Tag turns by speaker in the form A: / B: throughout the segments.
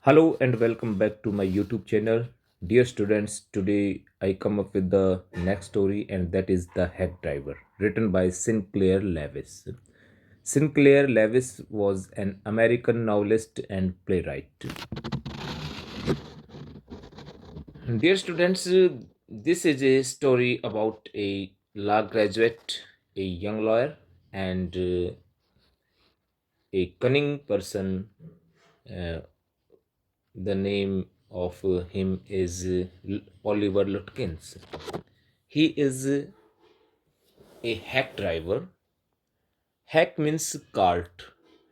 A: Hello and welcome back to my YouTube channel. Dear students, today I come up with the next story, and that is The Hack Driver, written by Sinclair Lewis. Sinclair Lewis was an American novelist and playwright. Dear students, this is a story about a law graduate, a young lawyer, and a cunning person. Uh, the name of him is Oliver Lutkins. He is a hack driver. Hack means cart.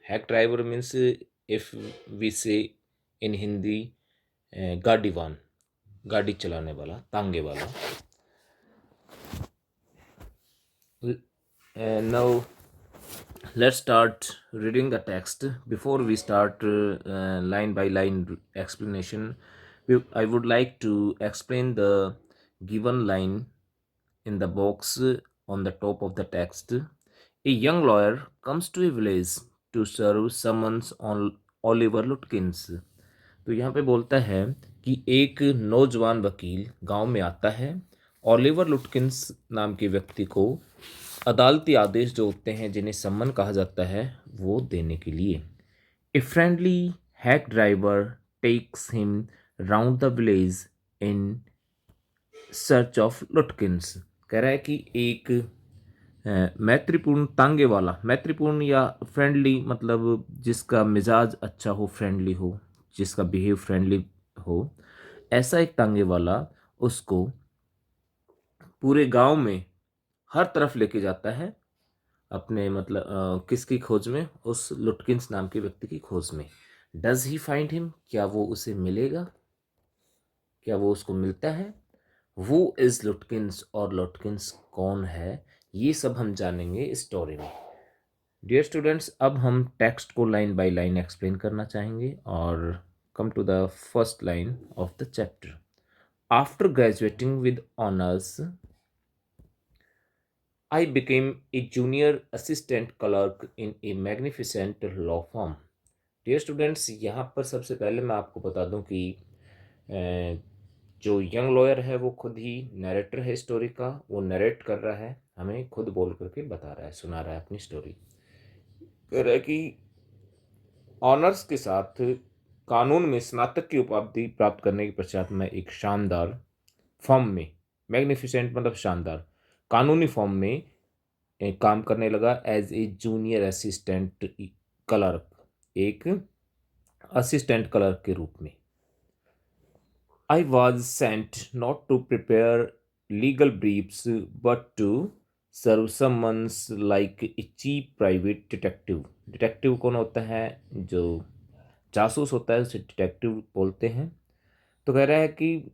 A: Hack driver means if we say in Hindi गाड़ीवान, गाड़ी चलाने वाला, तांगे वाला. Now let's start reading the text. Before we start line by line explanation, I would like to explain the given line in the box on the top of the text. A young lawyer comes to a village to serve summons on Oliver Lutkins. तो यहाँ पे बोलता है कि एक नौजवान वकील गांव में आता है ऑलिवर लुटकिंस नाम के व्यक्ति को अदालती आदेश जो होते हैं जिन्हें सम्मन कहा जाता है वो देने के लिए. A friendly hack driver takes him round the village in search of Lutkins. कह रहा है कि एक मैत्रीपूर्ण तांगे वाला, मैत्रीपूर्ण या फ्रेंडली मतलब जिसका मिजाज अच्छा हो, फ्रेंडली हो, जिसका बिहेव फ्रेंडली हो, ऐसा एक तांगे वाला उसको पूरे गांव में हर तरफ लेके जाता है अपने मतलब किसकी खोज में, उस लुटकिंस नाम के व्यक्ति की खोज में. डज ही फाइंड हिम, क्या वो उसे मिलेगा, क्या वो उसको मिलता है. वो इज लुटकिंस, और लुटकिंस कौन है, ये सब हम जानेंगे इस स्टोरी में. डियर स्टूडेंट्स, अब हम टेक्स्ट को लाइन बाय लाइन एक्सप्लेन करना चाहेंगे और come to the first line of the chapter. After graduating with honours I became a junior assistant clerk in a magnificent law firm. Dear students, यहाँ पर सबसे पहले मैं आपको बता दूं कि जो यंग लॉयर है वो खुद ही नरेटर है स्टोरी का. वो नरेट कर रहा है, हमें खुद बोल करके बता रहा है, सुना रहा है अपनी स्टोरी. कह रहा है कि ऑनर्स के साथ कानून में स्नातक की उपाधि प्राप्त करने के पश्चात मैं एक शानदार फॉर्म में, मैग्निफिसेंट मतलब शानदार, कानूनी फॉर्म में काम करने लगा as a junior assistant clerk, एक असिस्टेंट क्लर्क के रूप में. I was sent not to prepare legal briefs but to serve summons like a cheap private detective. Detective कौन होता है, जो जासूस होता है उसे डिटेक्टिव बोलते हैं. तो कह रहा है कि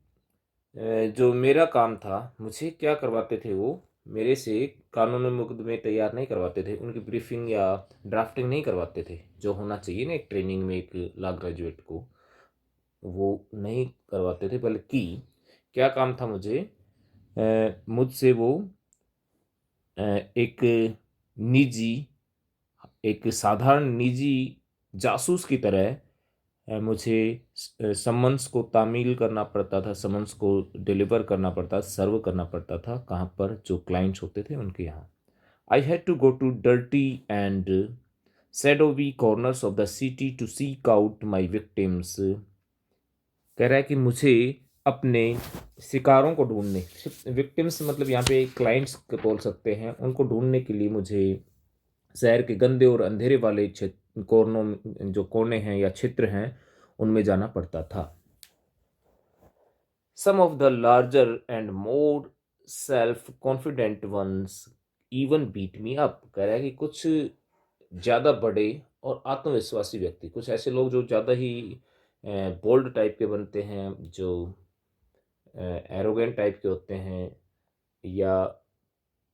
A: जो मेरा काम था, मुझे क्या करवाते थे वो, मेरे से कानूनी मुकदमे तैयार नहीं करवाते थे, उनकी ब्रीफिंग या ड्राफ्टिंग नहीं करवाते थे जो होना चाहिए ना एक ट्रेनिंग में एक लॉ ग्रेजुएट को, वो नहीं करवाते थे. बल्कि क्या काम था मुझे, मुझसे वो एक निजी, एक साधारण निजी जासूस की तरह मुझे समन्स को तामील करना पड़ता था, समन्स को डिलीवर करना पड़ता, सर्व करना पड़ता था. कहाँ पर, जो क्लाइंट्स होते थे उनके यहाँ. I had to go to dirty and shadowy corners of the city to seek out my victims. कह रहा है कि मुझे अपने शिकारों को ढूंढने, विक्टिम्स मतलब यहाँ पे क्लाइंट्स बोल सकते हैं, उनको ढूंढने के लिए मुझे शहर के गंदे और अंधेरे वाले क्षेत्र, कोनों, जो कोने हैं या क्षेत्र हैं, उनमें जाना पड़ता था. Some of the larger and more self confident ones even beat me up. कह रहा है कि कुछ ज़्यादा बड़े और आत्मविश्वासी व्यक्ति, कुछ ऐसे लोग जो ज़्यादा ही बोल्ड टाइप के बनते हैं, जो एरोगेंट टाइप के होते हैं, या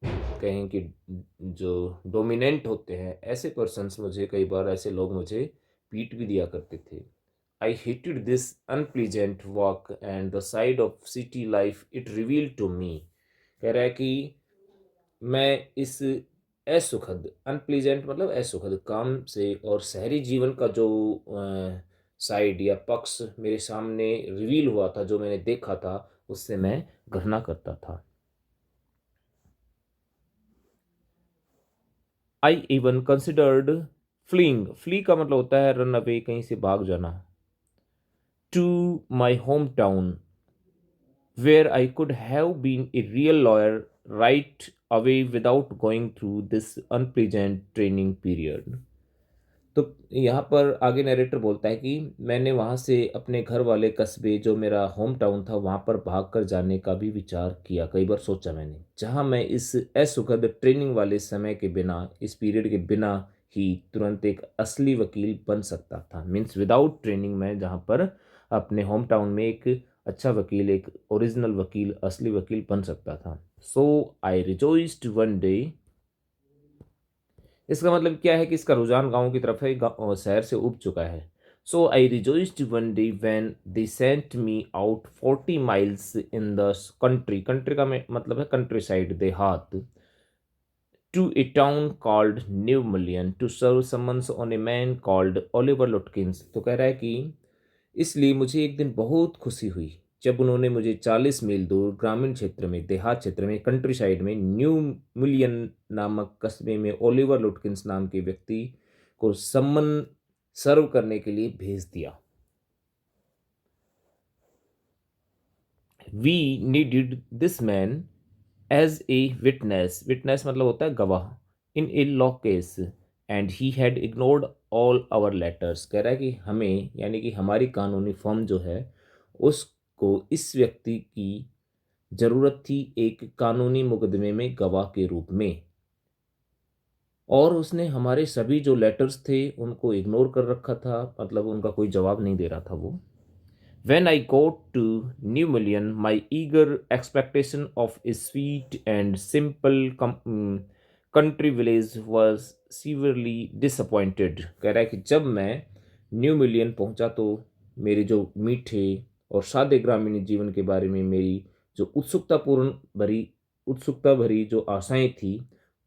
A: कहें कि जो डोमिनेंट होते हैं, ऐसे पर्सन्स, मुझे कई बार ऐसे लोग मुझे पीट भी दिया करते थे. I hated this unpleasant walk and the side of city life it reveal to me. कह रहा है कि मैं इस असुखद, अनप्लीजेंट मतलब असुखद काम से, और शहरी जीवन का जो साइड या पक्ष मेरे सामने रिवील हुआ था, जो मैंने देखा था, उससे मैं घृणा करता था। I even considered fleeing, flee का मतलब होता है रन अवे, कहीं से भाग जाना, to my home town where I could have been a real lawyer right away without going through this unpleasant training period. तो यहाँ पर आगे नरेटर बोलता है कि मैंने वहाँ से अपने घर वाले कस्बे, जो मेरा होम टाउन था, वहाँ पर भाग कर जाने का भी विचार किया, कई बार सोचा मैंने, जहाँ मैं इस असुखद ट्रेनिंग वाले समय के बिना, इस पीरियड के बिना ही तुरंत एक असली वकील बन सकता था। मीन्स विदाउट ट्रेनिंग मैं जहाँ पर अपने होम टाउन में एक अच्छा वकील, एक ओरिजिनल वकील, असली वकील बन सकता था। सो आई रिजॉइस्ड वन डे, इसका मतलब क्या है कि इसका रुझान गांव की तरफ है, शहर से उब चुका है। So I rejoiced one day when they sent me out 40 miles in the country, country का मतलब है कंट्री साइड, देहात, to a town called New million to serve summons on a man called Oliver Lutkins. तो कह रहा है कि इसलिए मुझे एक दिन बहुत खुशी हुई जब उन्होंने मुझे 40 मील दूर ग्रामीण क्षेत्र में, देहात क्षेत्र में, कंट्री साइड में, न्यू मिलियन नामक कस्बे में ओलिवर लुटकिंस नाम के व्यक्ति को सम्मन सर्व करने के लिए भेज दिया। We needed this man as a witness, witness मतलब होता है गवाह, in a law case, and he had ignored all our letters. कह रहा है कि हमें, यानी कि हमारी कानूनी फर्म जो है, उसको इस व्यक्ति की जरूरत थी एक कानूनी मुकदमे में गवाह के रूप में, और उसने हमारे सभी जो लेटर्स थे उनको इग्नोर कर रखा था, मतलब उनका कोई जवाब नहीं दे रहा था वो। When I got to New Million, my eager expectation of a sweet and simple country village was severely disappointed। कह रहा है कि जब मैं न्यू मिलियन पहुंचा तो मेरे जो मीठे और सादे ग्रामीण जीवन के बारे में मेरी जो उत्सुकता भरी जो आशाएं थी,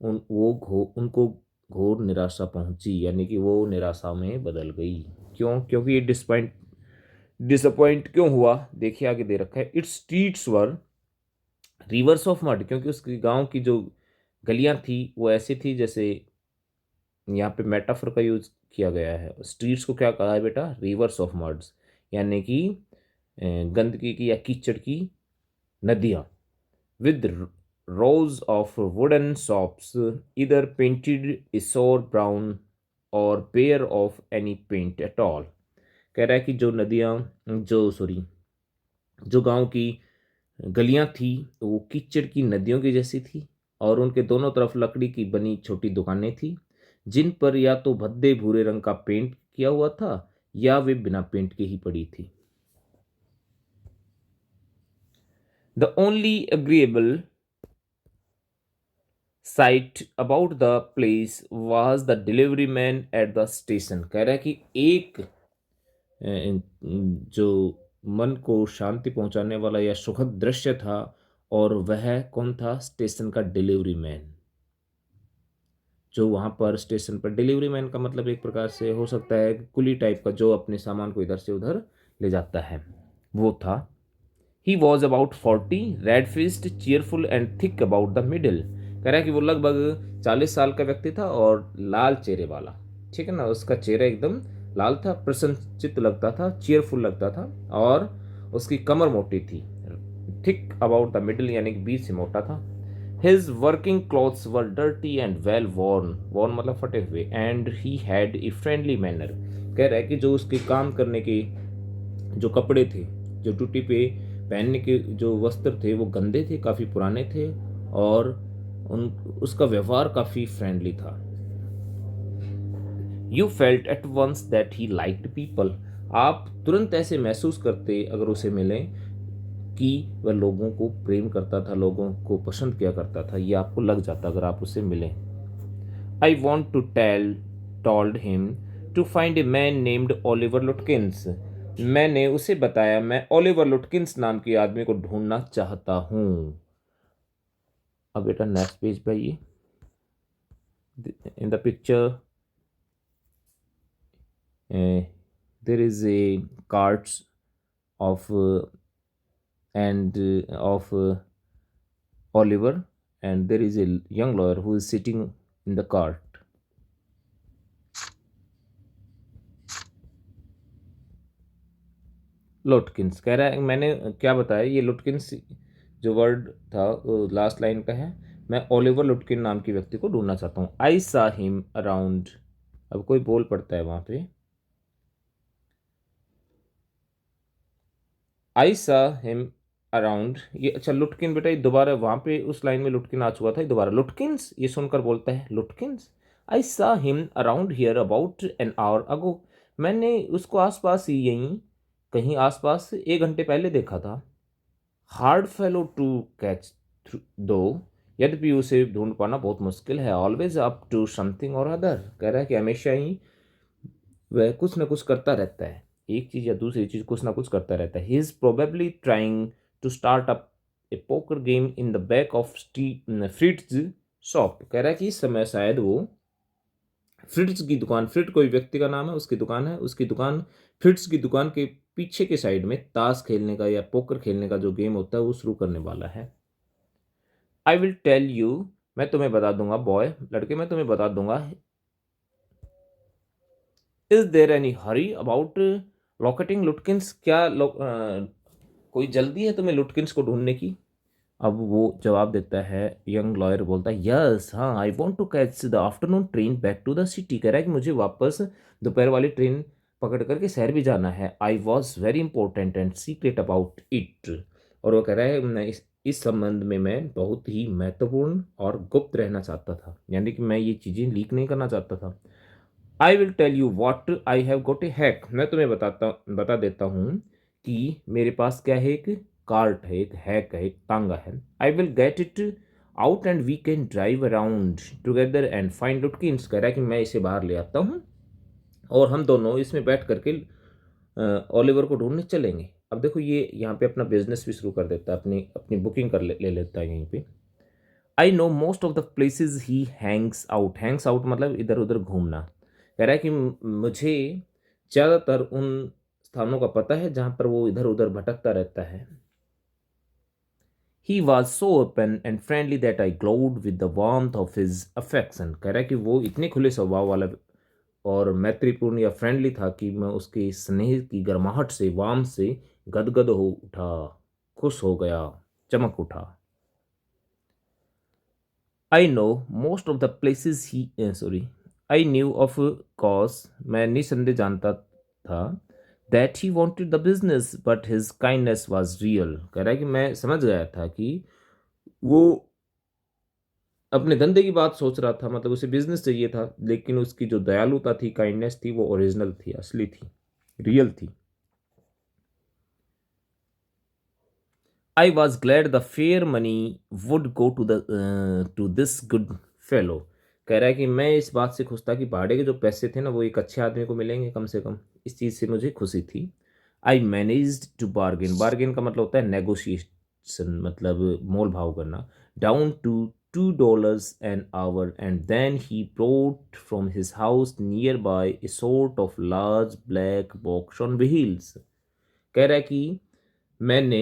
A: उनको घोर निराशा पहुंची, यानी कि वो निराशा में बदल गई। क्यों? क्योंकि ये डिसअपॉइंट क्यों हुआ, देखिए आगे दे रखा है, it's streets were reverse of mud, क्योंकि उसके गांव की जो गलियां थी वो ऐसी थी जैसे, यहाँ पे मेटाफर का यूज किया गया है। स्ट्रीट्स को क्या कहा है बेटा? रिवर्स ऑफ मड्स, यानी कि गंदगी की या कीचड़ की नदियां, with rows of wooden shops either painted a sour brown or bare of any paint at all। कह रहा है कि जो नदियाँ, जो गांव की गलियां थी तो वो कीचड़ की नदियों की जैसी थी, और उनके दोनों तरफ लकड़ी की बनी छोटी दुकानें थी, जिन पर या तो भद्दे भूरे रंग का पेंट किया हुआ था या वे बिना पेंट के ही पड़ी थी। The only agreeable site about the place was the delivery man at the station. कह रहा है कि एक जो मन को शांति पहुंचाने वाला या सुखद दृश्य था, और वह कौन था? स्टेशन का डिलीवरी मैन। जो वहां पर स्टेशन पर, डिलीवरी मैन का मतलब एक प्रकार से हो सकता है कुली टाइप का, जो अपने सामान को इधर से उधर ले जाता है, वो था। He was about 40, red faced, cheerful and thick about the middle. कह रहा है कि वो लगभग 40 साल का व्यक्ति था और लाल चेहरे वाला, ठीक है ना, उसका चेहरा एकदम लाल था, प्रसन्नचित्त लगता था, चीयरफुल लगता था, और उसकी कमर मोटी थी, थिक अबाउट द मिडिल यानी कि बीच से मोटा था। His working clothes were dirty and well worn, worn मतलब फटे हुए, and he had a friendly manner. कह रहा है कि जो उसके काम करने के जो कपड़े थे, जो ड्यूटी पे पहनने के जो वस्त्र थे, वो गंदे थे, काफ़ी पुराने थे, और उन उसका व्यवहार काफ़ी फ्रेंडली था। You felt at once that he liked people, आप तुरंत ऐसे महसूस करते अगर उसे मिलें कि वह लोगों को प्रेम करता था, लोगों को पसंद किया करता था, ये आपको लग जाता अगर आप उससे मिलें। I want to told him to find a man named Oliver Lutkins. मैंने उसे बताया मैं ओलिवर लुटकिंस नाम के आदमी को ढूंढना चाहता हूं। अब बेटा नेक्स्ट पेज पे आइए। In the picture there is a carts of and of Oliver, and there is a young lawyer who is sitting in the cart. लुटकिंस कह रहा है, मैंने क्या बताया, ये लुटकिंस जो वर्ड था लास्ट लाइन का है। मैं ओलिवर लुटकिन नाम के व्यक्ति को ढूंढना चाहता हूँ। आई सा हिम अराउंड, अब कोई बोल पड़ता है वहां पे। आई सा हिम अराउंड, ये अच्छा लुटकिन बेटा, ये दोबारा वहां पे उस लाइन में लुटकिन आ चुका था, ये दोबारा लुटकिंस ये सुनकर बोलता है लुटकिंस। आई सा him around here about an hour ago, मैंने उसको आसपास ही यहीं कहीं आसपास 1 घंटे पहले देखा था। हार्ड फेलो टू कैच दो, यद्यपि उसे ढूंढ पाना बहुत मुश्किल है। ऑलवेज अप टू समथिंग और अदर, कह रहा है कि हमेशा ही वह कुछ ना कुछ करता रहता है, एक चीज या दूसरी चीज कुछ ना कुछ करता रहता है। He is probably trying to start up a poker game in the back of Fritz shop, कह रहा है कि इस समय शायद वो फ्रिट्ज की दुकान, फ्रिट कोई व्यक्ति का नाम है, उसकी दुकान है, उसकी दुकान फ्रिट्ज की दुकान के पीछे के साइड में ताश खेलने का या पोकर खेलने का जो गेम होता है वो शुरू करने वाला है। आई विल टेल यू, मैं तुम्हें बता दूंगा, बॉय लड़के मैं तुम्हें बता दूंगा। Is there any Hari about locating लुटकिंस, क्या कोई जल्दी है तुम्हें लुटकिंस को ढूंढने की? अब वो जवाब देता है, यंग लॉयर बोलता है, यस हाँ, I want to catch the afternoon train back to the city, कह रहा है कि मुझे वापस दोपहर वाली ट्रेन पकड़ करके शहर भी जाना है। I was very important and secret about it, और वो कह रहा है मैं इस संबंध में मैं बहुत ही महत्वपूर्ण और गुप्त रहना चाहता था, यानी कि मैं ये चीज़ें लीक नहीं करना चाहता था। I will tell you what I have got a hack, मैं तुम्हें बता देता हूँ कि मेरे पास क्या है, एक कार्ट है, एक हैक है, एक तांगा है। I will get it out and we can drive around together and find Lutkins, कह रहा है कि मैं इसे बाहर ले आता हूँ और हम दोनों इसमें बैठ करके ओलिवर को ढूंढने चलेंगे। अब देखो ये यहाँ पे अपना बिजनेस भी शुरू कर देता है, अपनी अपनी बुकिंग ले लेता है यहीं पे। I know most of the places he Hanks out मतलब इधर उधर घूमना, कह रहा है कि मुझे ज़्यादातर उन स्थानों का पता है जहाँ पर वो इधर उधर भटकता रहता है। He was so open and friendly that I glowed with the warmth of his affection, कह रहा है कि वो इतने खुले स्वभाव वाला और मैत्रीपूर्ण या फ्रेंडली था कि मैं उसके स्नेह की गर्माहट से, वाम से गदगद हो उठा, खुश हो गया, चमक उठा। I know most of the places he sorry I knew of cause, मैं निसंदेह जानता था that he wanted the business but his kindness was real, कह रहा है कि मैं समझ गया था कि वो अपने धंधे की बात सोच रहा था, मतलब उसे बिजनेस चाहिए था, लेकिन उसकी जो दयालुता थी, काइंडनेस थी, वो ओरिजिनल थी, असली थी, रियल थी। I was glad the fare money would go to this good fellow, कह रहा है कि मैं इस बात से खुश था कि भाड़े के जो पैसे थे ना वो एक अच्छे आदमी को मिलेंगे कम से कम, इस चीज़ से मुझे खुशी थी। I manage to bargain, bargain का मतलब होता है नेगोशिएशन, मतलब मोल भाव करना, down to $2 an hour and then he brought from his house nearby a sort of large black box on wheels, कह रहा है कि मैंने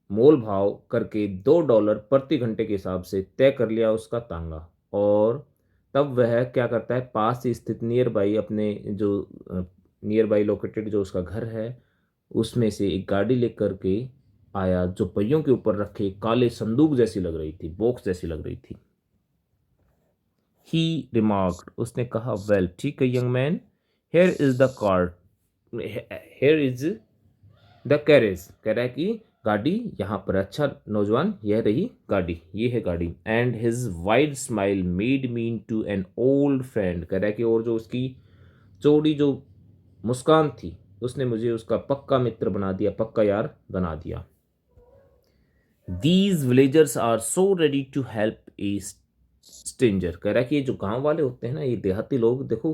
A: मोल भाव करके $2 प्रति घंटे के हिसाब से तय कर लिया उसका तांगा, और तब वह क्या करता है, पास ही स्थित नियर बाई अपने जो नियर बाई लोकेटेड जो उसका घर है उसमें से एक गाड़ी लेकर के आया जो पहियों के ऊपर रखे काले संदूक जैसी लग रही थी, बॉक्स जैसी लग रही थी। ही रिमार्क्ड, उसने कहा, वेल ठीक है young man, here is the cart, here is the carriage, कह रहा है कि गाड़ी यहाँ पर, अच्छा नौजवान यह रही गाड़ी, ये है गाड़ी। And his wide smile made me to an old friend, कह रहा है कि और जो उसकी चौड़ी जो मुस्कान थी उसने मुझे उसका पक्का मित्र बना दिया, पक्का यार बना दिया। These villagers are so ready to help a stranger, कह रहा है कि ये जो गांव वाले होते हैं ना, ये देहाती लोग, देखो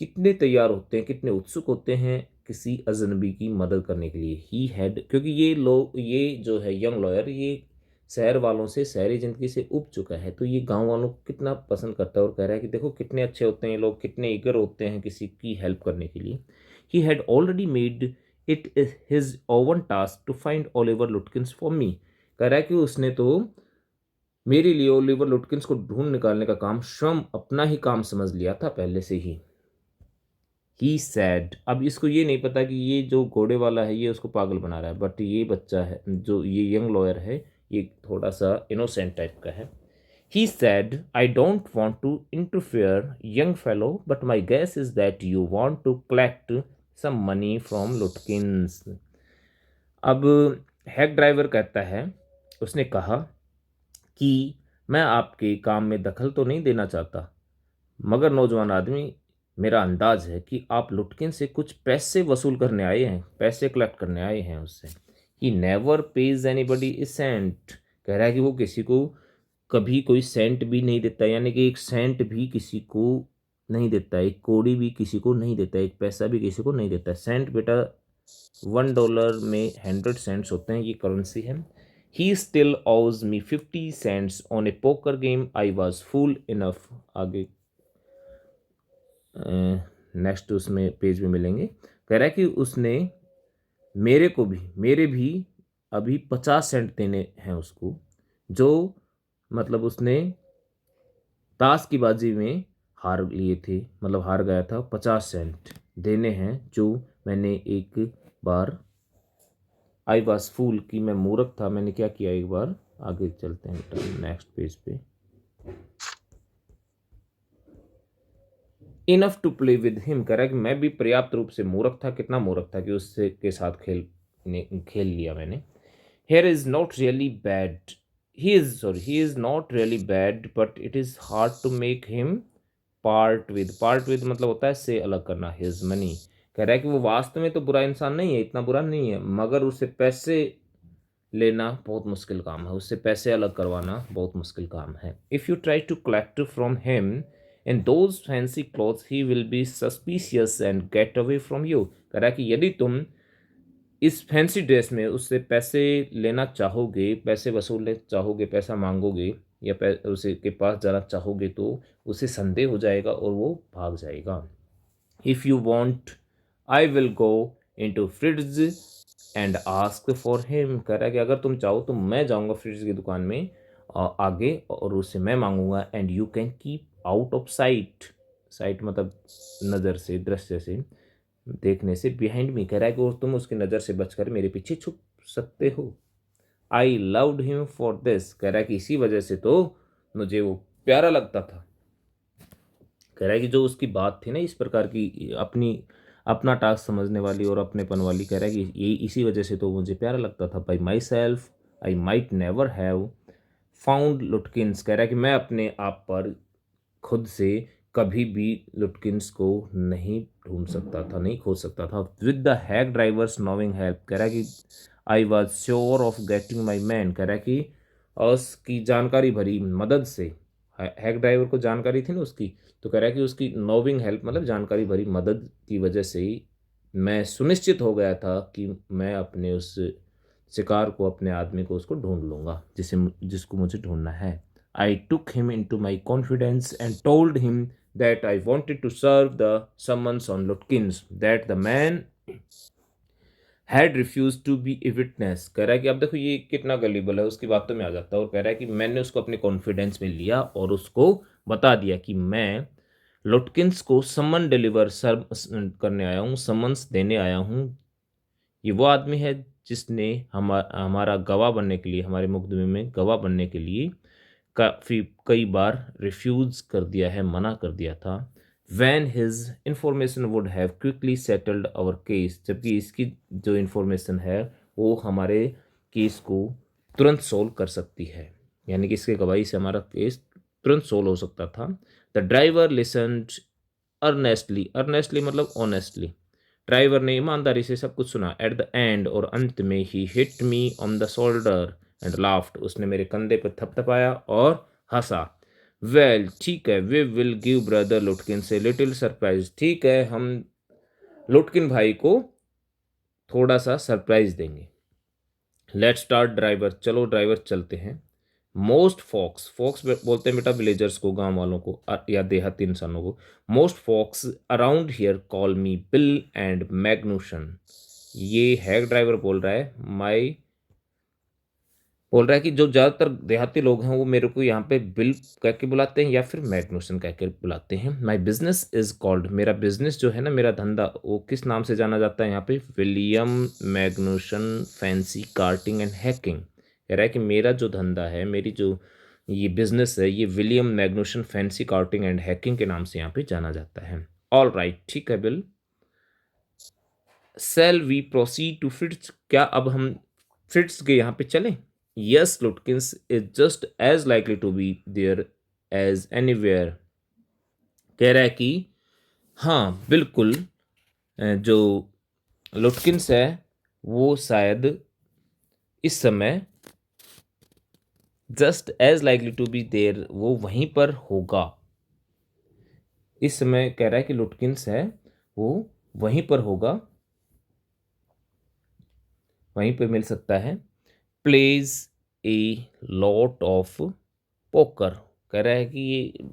A: कितने तैयार होते हैं, कितने उत्सुक होते हैं किसी अजनबी की मदद करने के लिए। ही हैड, क्योंकि ये लोग, ये जो है यंग लॉयर, ये शहर वालों से, शहरी ज़िंदगी से उब चुका है, तो ये गांव वालों को कितना पसंद करता है और कह रहा है कि देखो कितने अच्छे होते हैं ये लोग, कितने ईगर होते हैं किसी की हेल्प करने के लिए। He had already made it his own task to find Oliver Lutkins for me. कह रहा है कि उसने तो मेरे लिए ओलिवर लुटकिंस को ढूंढ निकालने का काम स्वयं अपना ही काम समझ लिया था पहले से ही। ही सैड, अब इसको ये नहीं पता कि ये जो घोड़े वाला है ये उसको पागल बना रहा है, बट ये बच्चा है जो ये यंग लॉयर है, ये थोड़ा सा इनोसेंट टाइप का है। He said, I don't want to interfere young fellow, but my guess is that you want to collect some money from Lutkins. अब हैक ड्राइवर कहता है, उसने कहा कि मैं आपके काम में दखल तो नहीं देना चाहता, मगर नौजवान आदमी, मेरा अंदाज है कि आप लुटकिन से कुछ पैसे वसूल करने आए हैं, पैसे कलेक्ट करने आए हैं उससे। He never pays anybody a cent, कह रहा है कि वो किसी को कभी कोई सेंट भी नहीं देता, यानी कि एक सेंट भी किसी को नहीं देता, एक कौड़ी भी किसी को नहीं देता, एक पैसा भी किसी को नहीं देता। सेंट बेटा $1 में 100 सेंट्स होते हैं, ये करेंसी है। He still owes me 50 cents on a poker game, I was fool enough. आगे नेक्स्ट उसमें पेज में मिलेंगे। कह रहा है कि उसने मेरे भी अभी 50 सेंट देने हैं उसको, जो मतलब उसने ताश की बाजी में हार लिए थे, मतलब हार गया था। 50 सेंट देने हैं जो मैंने एक बार, आई वॉज फूल की मैं मूर्ख था, मैंने क्या किया एक बार। आगे चलते हैं बेटा नेक्स्ट पेज पे। Enough to play with him, कह रहा है कि मैं भी पर्याप्त रूप से मूर्ख था, कितना मूर्ख था कि उससे के साथ खेल लिया मैंने। Here is not really bad, he is not really bad, but it is hard to make him part with मतलब होता है से अलग करना, हिज मनी। कह रहा है कि वो वास्तव में तो बुरा इंसान नहीं है, इतना बुरा नहीं है, मगर उससे पैसे लेना बहुत मुश्किल काम है, उससे पैसे अलग करवाना बहुत मुश्किल काम है। If you try to collect from him in those fancy clothes he will be suspicious and get away from you. कह रहा है कि यदि तुम इस फैंसी ड्रेस में उससे पैसे लेना चाहोगे, पैसे वसूलने चाहोगे, पैसा मांगोगे या उसे के पास जाना चाहोगे, तो उसे संदेह हो जाएगा और वो भाग जाएगा। If you want I will go in to Fritz and ask for him. कह रहा है कि अगर तुम चाहो तो मैं जाऊंगा फ्रिज की दुकान में आगे और उससे मैं मांगूंगा। And you can keep out of sight, sight मतलब नज़र से, दृश्य से, देखने से। बिहाइंड मी, कह रहा है कि तुम उसकी नज़र से बचकर मेरे पीछे छुप सकते हो। I loved him for this, कह रहा है कि इसी वजह से तो मुझे वो प्यारा लगता था। कह रहा है कि जो उसकी बात थी ना इस प्रकार की, अपना टास्क समझने वाली और अपनेपन वाली, कह रहा है कि ये इसी वजह से तो मुझे प्यारा लगता था। By my self I might never have found लुटकिंस, कह रहा है कि मैं अपने आप पर खुद से कभी भी लुटकिंस को नहीं ढूंढ सकता था, नहीं खोज सकता था। With the hack drivers नोविंग help, कह रहा है कि I was sure of getting my man, कह रहा है कि उसकी जानकारी भरी मदद से, हैक ड्राइवर को जानकारी थी ना उसकी, तो कह रहा है कि उसकी नोविंग हेल्प मतलब जानकारी भरी मदद की वजह से ही मैं सुनिश्चित हो गया था कि मैं अपने उस शिकार को, अपने आदमी को, उसको ढूंढ लूँगा जिसको मुझे ढूंढना है। I took him into my confidence and told him that I wanted to serve the summons on Lutkins, that the man had refused to be a witness। कह रहा है कि अब देखो ये कितना गलीबल है, उसकी बातों में आ जाता है और कह रहा है कि मैंने उसको अपने कॉन्फिडेंस में लिया और उसको बता दिया कि मैं लुटकिंस को समन डिलीवर सर्व करने आया हूँ, समन्स देने आया हूँ। ये वो आदमी है जिसने हमारा गवाह बनने के लिए, हमारे मुकदमे में गवाह बनने के लिए काफ़ी कई बार रिफ्यूज़ कर दिया है, मना कर दिया था। When his information would have quickly settled our case, जबकि इसकी जो इंफॉर्मेशन है वो हमारे केस को तुरंत सोल्व कर सकती है, यानी कि इसके गवाही से हमारा केस तुरंत सोल्व हो सकता था। The driver listened earnestly, earnestly मतलब ऑनेस्टली, ड्राइवर ने ईमानदारी से सब कुछ सुना। एट द एंड, और अंत में, he hit me on the shoulder and laughed, उसने मेरे कंधे पर थपथपाया और हंसा। वेल ठीक है, वी विल गिव ब्रदर लुटकिन से लिटिल सरप्राइज, ठीक है हम लुटकिन भाई को थोड़ा सा सरप्राइज देंगे। लेट्स स्टार्ट ड्राइवर, चलो ड्राइवर चलते हैं। मोस्ट फॉक्स, फॉक्स बोलते हैं बेटा विलेजर्स को, गांव वालों को या देहाती इंसानों को। Most folks around here call me Bill and Magnuson. ये हैक ड्राइवर बोल रहा है, बोल रहा है कि जो ज़्यादातर देहाती लोग हैं वो मेरे को यहाँ पे बिल कह के बुलाते हैं या फिर मैग्नूसन कह के बुलाते हैं। माई बिजनेस इज कॉल्ड, मेरा बिजनेस जो है ना, मेरा धंधा, वो किस नाम से जाना जाता है यहाँ पे? William Magnuson fancy carting and hacking. कह रहा है कि मेरा जो धंधा है, मेरी जो ये बिजनेस है, ये William Magnuson fancy carting and hacking के नाम से यहाँ पे जाना जाता है। ऑल राइट, ठीक है Bill. Shall we proceed to Fritz, क्या अब हम फ्रिट्ज के यहाँ पे चलें? Yes Lutkins is just as likely to be there as anywhere. कह रहा है कि हाँ बिल्कुल, जो लुटकिंस है वो शायद इस समय just as likely to be there, वो वहीं पर होगा। इस समय कह रहा है कि लुटकिंस है वो वहीं पर होगा, वहीं पर मिल सकता है। Plays a lot of poker. कह रहा है कि ये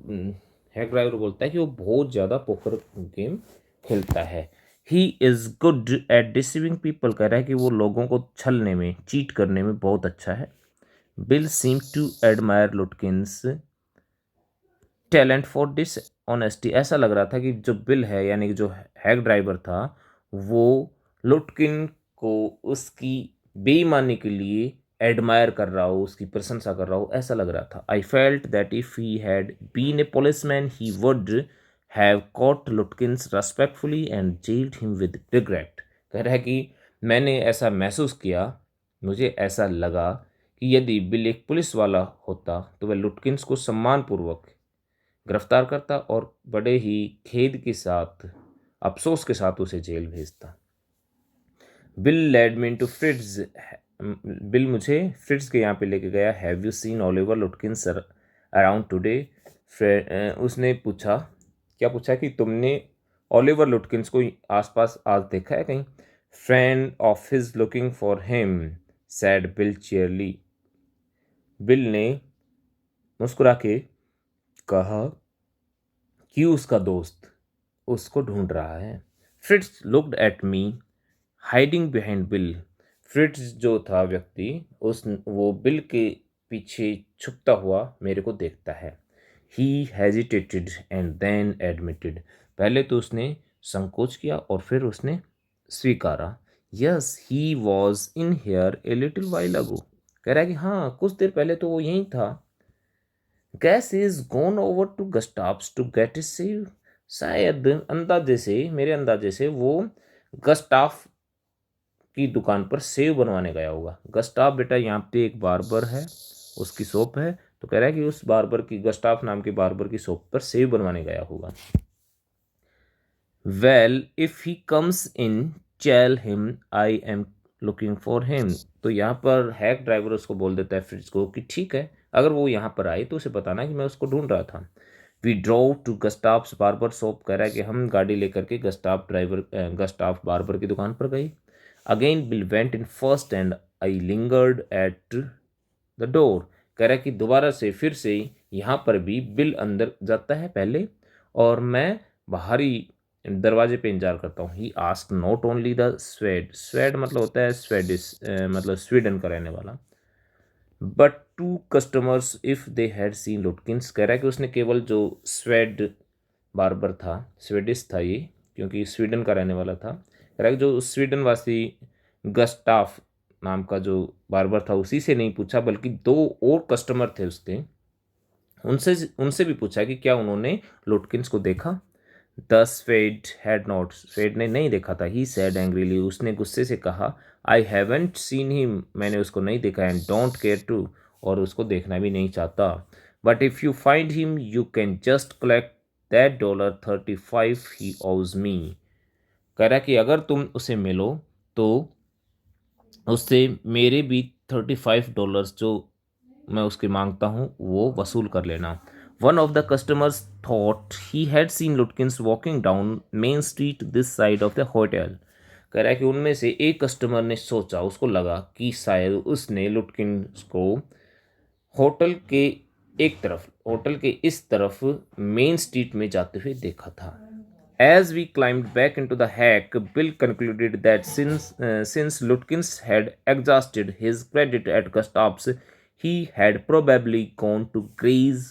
A: हैक ड्राइवर बोलता है कि वो बहुत ज़्यादा पोकर गेम खेलता है। He is good at deceiving people. कह रहा है कि वो लोगों को छलने में, चीट करने में बहुत अच्छा है। Bill seem to admire Lutkins talent for dishonesty. ऐसा लग रहा था कि जो बिल है, यानी कि जो हैक ड्राइवर था, वो लुटकिन को उसकी बेईमानी के लिए एडमायर कर रहा हो, उसकी प्रशंसा कर रहा हो, ऐसा लग रहा था। I felt that if he had been a policeman he would have caught Lutkins respectfully and jailed him with regret. कह रहा है कि मैंने ऐसा महसूस किया, मुझे ऐसा लगा कि यदि बिल एक पुलिस वाला होता तो वह लुटकिंस को सम्मानपूर्वक गिरफ्तार करता और बड़े ही खेद के साथ, अफसोस के साथ उसे जेल भेजता। Bill led me to Fritz, Bill मुझे फ्रिट्ज के यहाँ पे लेके गया। Have you seen Oliver Lutkins around today? उसने पूछा, क्या पूछा कि तुमने ओलिवर लुटकिंस को आसपास आज देखा है कहीं? Friend of his looking for him, said Bill cheerily. Bill ने मुस्कुरा के कहा कि उसका दोस्त उसको ढूंढ रहा है। Fritz looked at me hiding behind bill. Fritz जो था व्यक्ति, वो बिल के पीछे छुपता हुआ मेरे को देखता है। He hesitated and then admitted. पहले तो उसने संकोच किया और फिर उसने स्वीकारा। Yes he was in here a little while ago. कह रहा है कि हाँ, कुछ देर पहले तो वो यहीं था। Guess is gone over to Gustaf's to get his shave. शायद अंदाजे से, मेरे अंदाजे से, वो गस्टाफ की दुकान पर सेव बनवाने गया होगा। गस्टाफ बेटा यहाँ पे एक बार्बर है, उसकी शॉप है, तो कह रहा है कि उस बार्बर की, गस्टाफ नाम के बार्बर की शॉप पर सेव बनवाने गया होगा। Well if he comes in tell him I am looking for him. तो यहाँ पर हैक ड्राइवर उसको बोल देता है फ्रिज को कि ठीक है, अगर वो यहाँ पर आए तो उसे बताना कि मैं उसको ढूंढ रहा था। We drove to Gustaf's barber shop. कह रहा है कि हम गाड़ी लेकर के गस्टाफ बार्बर की दुकान पर गए। Again bill went in first and I lingered at the door. कह रहा है कि दोबारा से, फिर से यहाँ पर भी बिल अंदर जाता है पहले, और मैं बाहरी दरवाजे पे इंतजार करता हूँ। He asked not only the Swede, Swede मतलब होता है स्वेडिश, मतलब स्वीडन का रहने वाला, but two customers if they had seen Lutkins. कह रहा है कि उसने केवल जो स्वेड बार्बर था, स्वेडिश था ये, क्योंकि स्वीडन का रहने वाला था। कह रहा है कि जो स्वीडन वासी गस्टाफ नाम का जो बार्बर था, उसी से नहीं पूछा, बल्कि दो और कस्टमर थे उसके, उनसे उनसे भी पूछा कि क्या उन्होंने लुटकिंस को देखा। The swayed had not, swayed ने नहीं देखा था। ही सैड एंग्रीली, उसने गुस्से से कहा, आई हैवेंट सीन हिम, मैंने उसको नहीं देखा, एंड डोंट केयर टू, और उसको देखना भी नहीं चाहता। But if you find him you can just collect that $35 ही ओज मी। कह रहा कि अगर तुम उसे मिलो तो उससे मेरे भी $35 जो मैं उसकी मांगता हूँ वो वसूल कर लेना। One of the customers thought he had seen लुटकिंस walking down main street this side of the hotel. कह रहा है कि उनमें से एक कस्टमर ने सोचा, उसको लगा कि शायद उसने लुटकिंस को होटल के होटल के इस तरफ मेन स्ट्रीट में जाते हुए देखा था। As we climbed back into the hack, Bill concluded that since Lutkins had exhausted his credit at Gustav's, he had probably gone to Gray's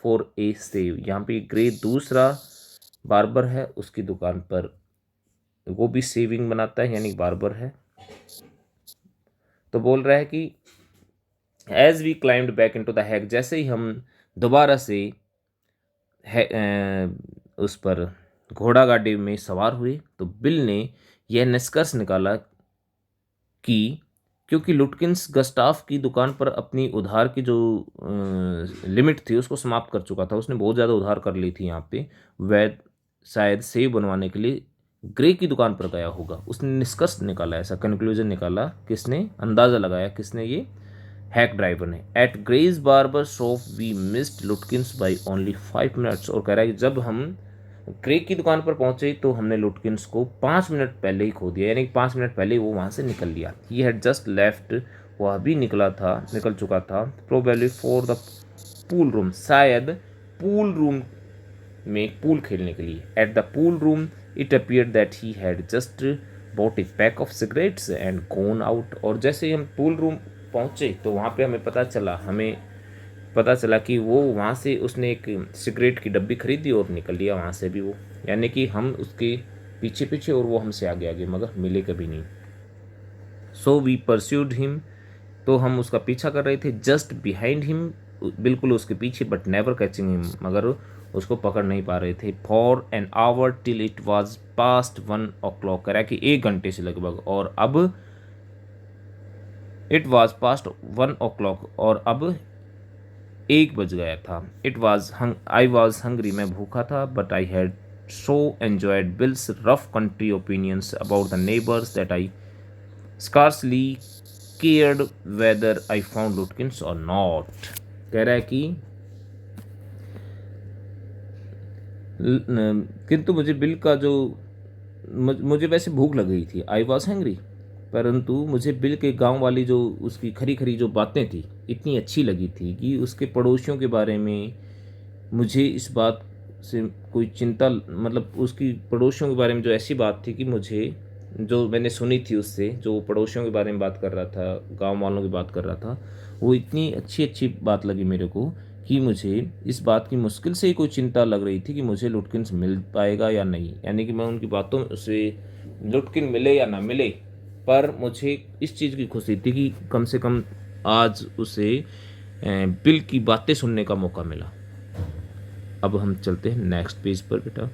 A: for a save। यहाँ पे ग्रे दूसरा बार्बर है, उसकी दुकान पर वो भी सेविंग बनाता है, यानी बार्बर है। तो बोल रहा है कि as we climbed back into the hack, जैसे ही हम दोबारा से उस पर घोड़ा गाड़ी में सवार हुए, तो बिल ने यह निष्कर्ष निकाला कि क्योंकि लुटकिंस गस्टाफ की दुकान पर अपनी उधार की जो लिमिट थी उसको समाप्त कर चुका था, उसने बहुत ज़्यादा उधार कर ली थी यहाँ पे, वह शायद सेव बनवाने के लिए ग्रे की दुकान पर गया होगा। उसने निष्कर्ष निकाला, ऐसा कंक्लूजन निकाला, किसने, अंदाज़ा लगाया, किसने, ये हैक ड्राइवर ने। At Gray's barber shop we missed Lutkins by only 5 minutes. और कह रहा है कि जब हम ग्रे की दुकान पर पहुंचे तो हमने लुटकिंस को 5 मिनट पहले ही खो दिया, यानी 5 मिनट पहले ही वो वहाँ से निकल लिया। ही हैड जस्ट लेफ्ट, वह भी निकल चुका था, probably for the pool room, शायद पूल रूम में पूल खेलने के लिए। At the pool room it appeared that he had just bought A pack of cigarettes and gone out. और जैसे ही हम पूल रूम पहुँचे तो वहाँ पे हमें पता चला कि वो वहाँ से उसने एक सिगरेट की डब्बी खरीदी और निकल लिया वहाँ से भी वो, यानी कि हम उसके पीछे पीछे और वो हमसे आगे आगे, मगर मिले कभी नहीं। सो वी परस्यूड हिम, तो हम उसका पीछा कर रहे थे, जस्ट बिहाइंड हिम, बिल्कुल उसके पीछे, बट नेवर कैचिंग हिम, मगर उसको पकड़ नहीं पा रहे थे। For an hour till it was past 1 o'clock, करा कि 1 घंटे से लगभग, और अब इट वॉज पास्ट 1 o'clock, और अब 1 बज गया था। आई वॉज हंग्री, मैं भूखा था, but I had so enjoyed Bill's rough country opinions about the neighbours that I scarcely cared whether I found Lutkins or not. कह रहा है कि किंतु मुझे बिल का जो मुझे वैसे भूख लग गई थी, आई वॉज हैंग्री, परंतु मुझे बिल के गांव वाली जो उसकी खरी खरी जो बातें थी इतनी अच्छी लगी थी कि उसके पड़ोसियों के बारे में मुझे इस बात से कोई चिंता, मतलब उसकी पड़ोसियों के बारे में जो ऐसी बात थी कि मुझे, जो मैंने सुनी थी उससे, जो पड़ोसियों के बारे में बात कर रहा था, गांव वालों की बात कर रहा था, वो इतनी अच्छी अच्छी बात लगी मेरे को कि मुझे इस बात की मुश्किल से ही कोई चिंता लग रही थी कि मुझे लुटकिंस मिल पाएगा या नहीं, यानी कि मैं उनकी बातों से लुटकिन मिले या ना मिले, पर मुझे इस चीज़ की खुशी थी कि कम से कम आज उसे बिल की बातें सुनने का मौका मिला। अब हम चलते हैं नेक्स्ट पेज पर बेटा।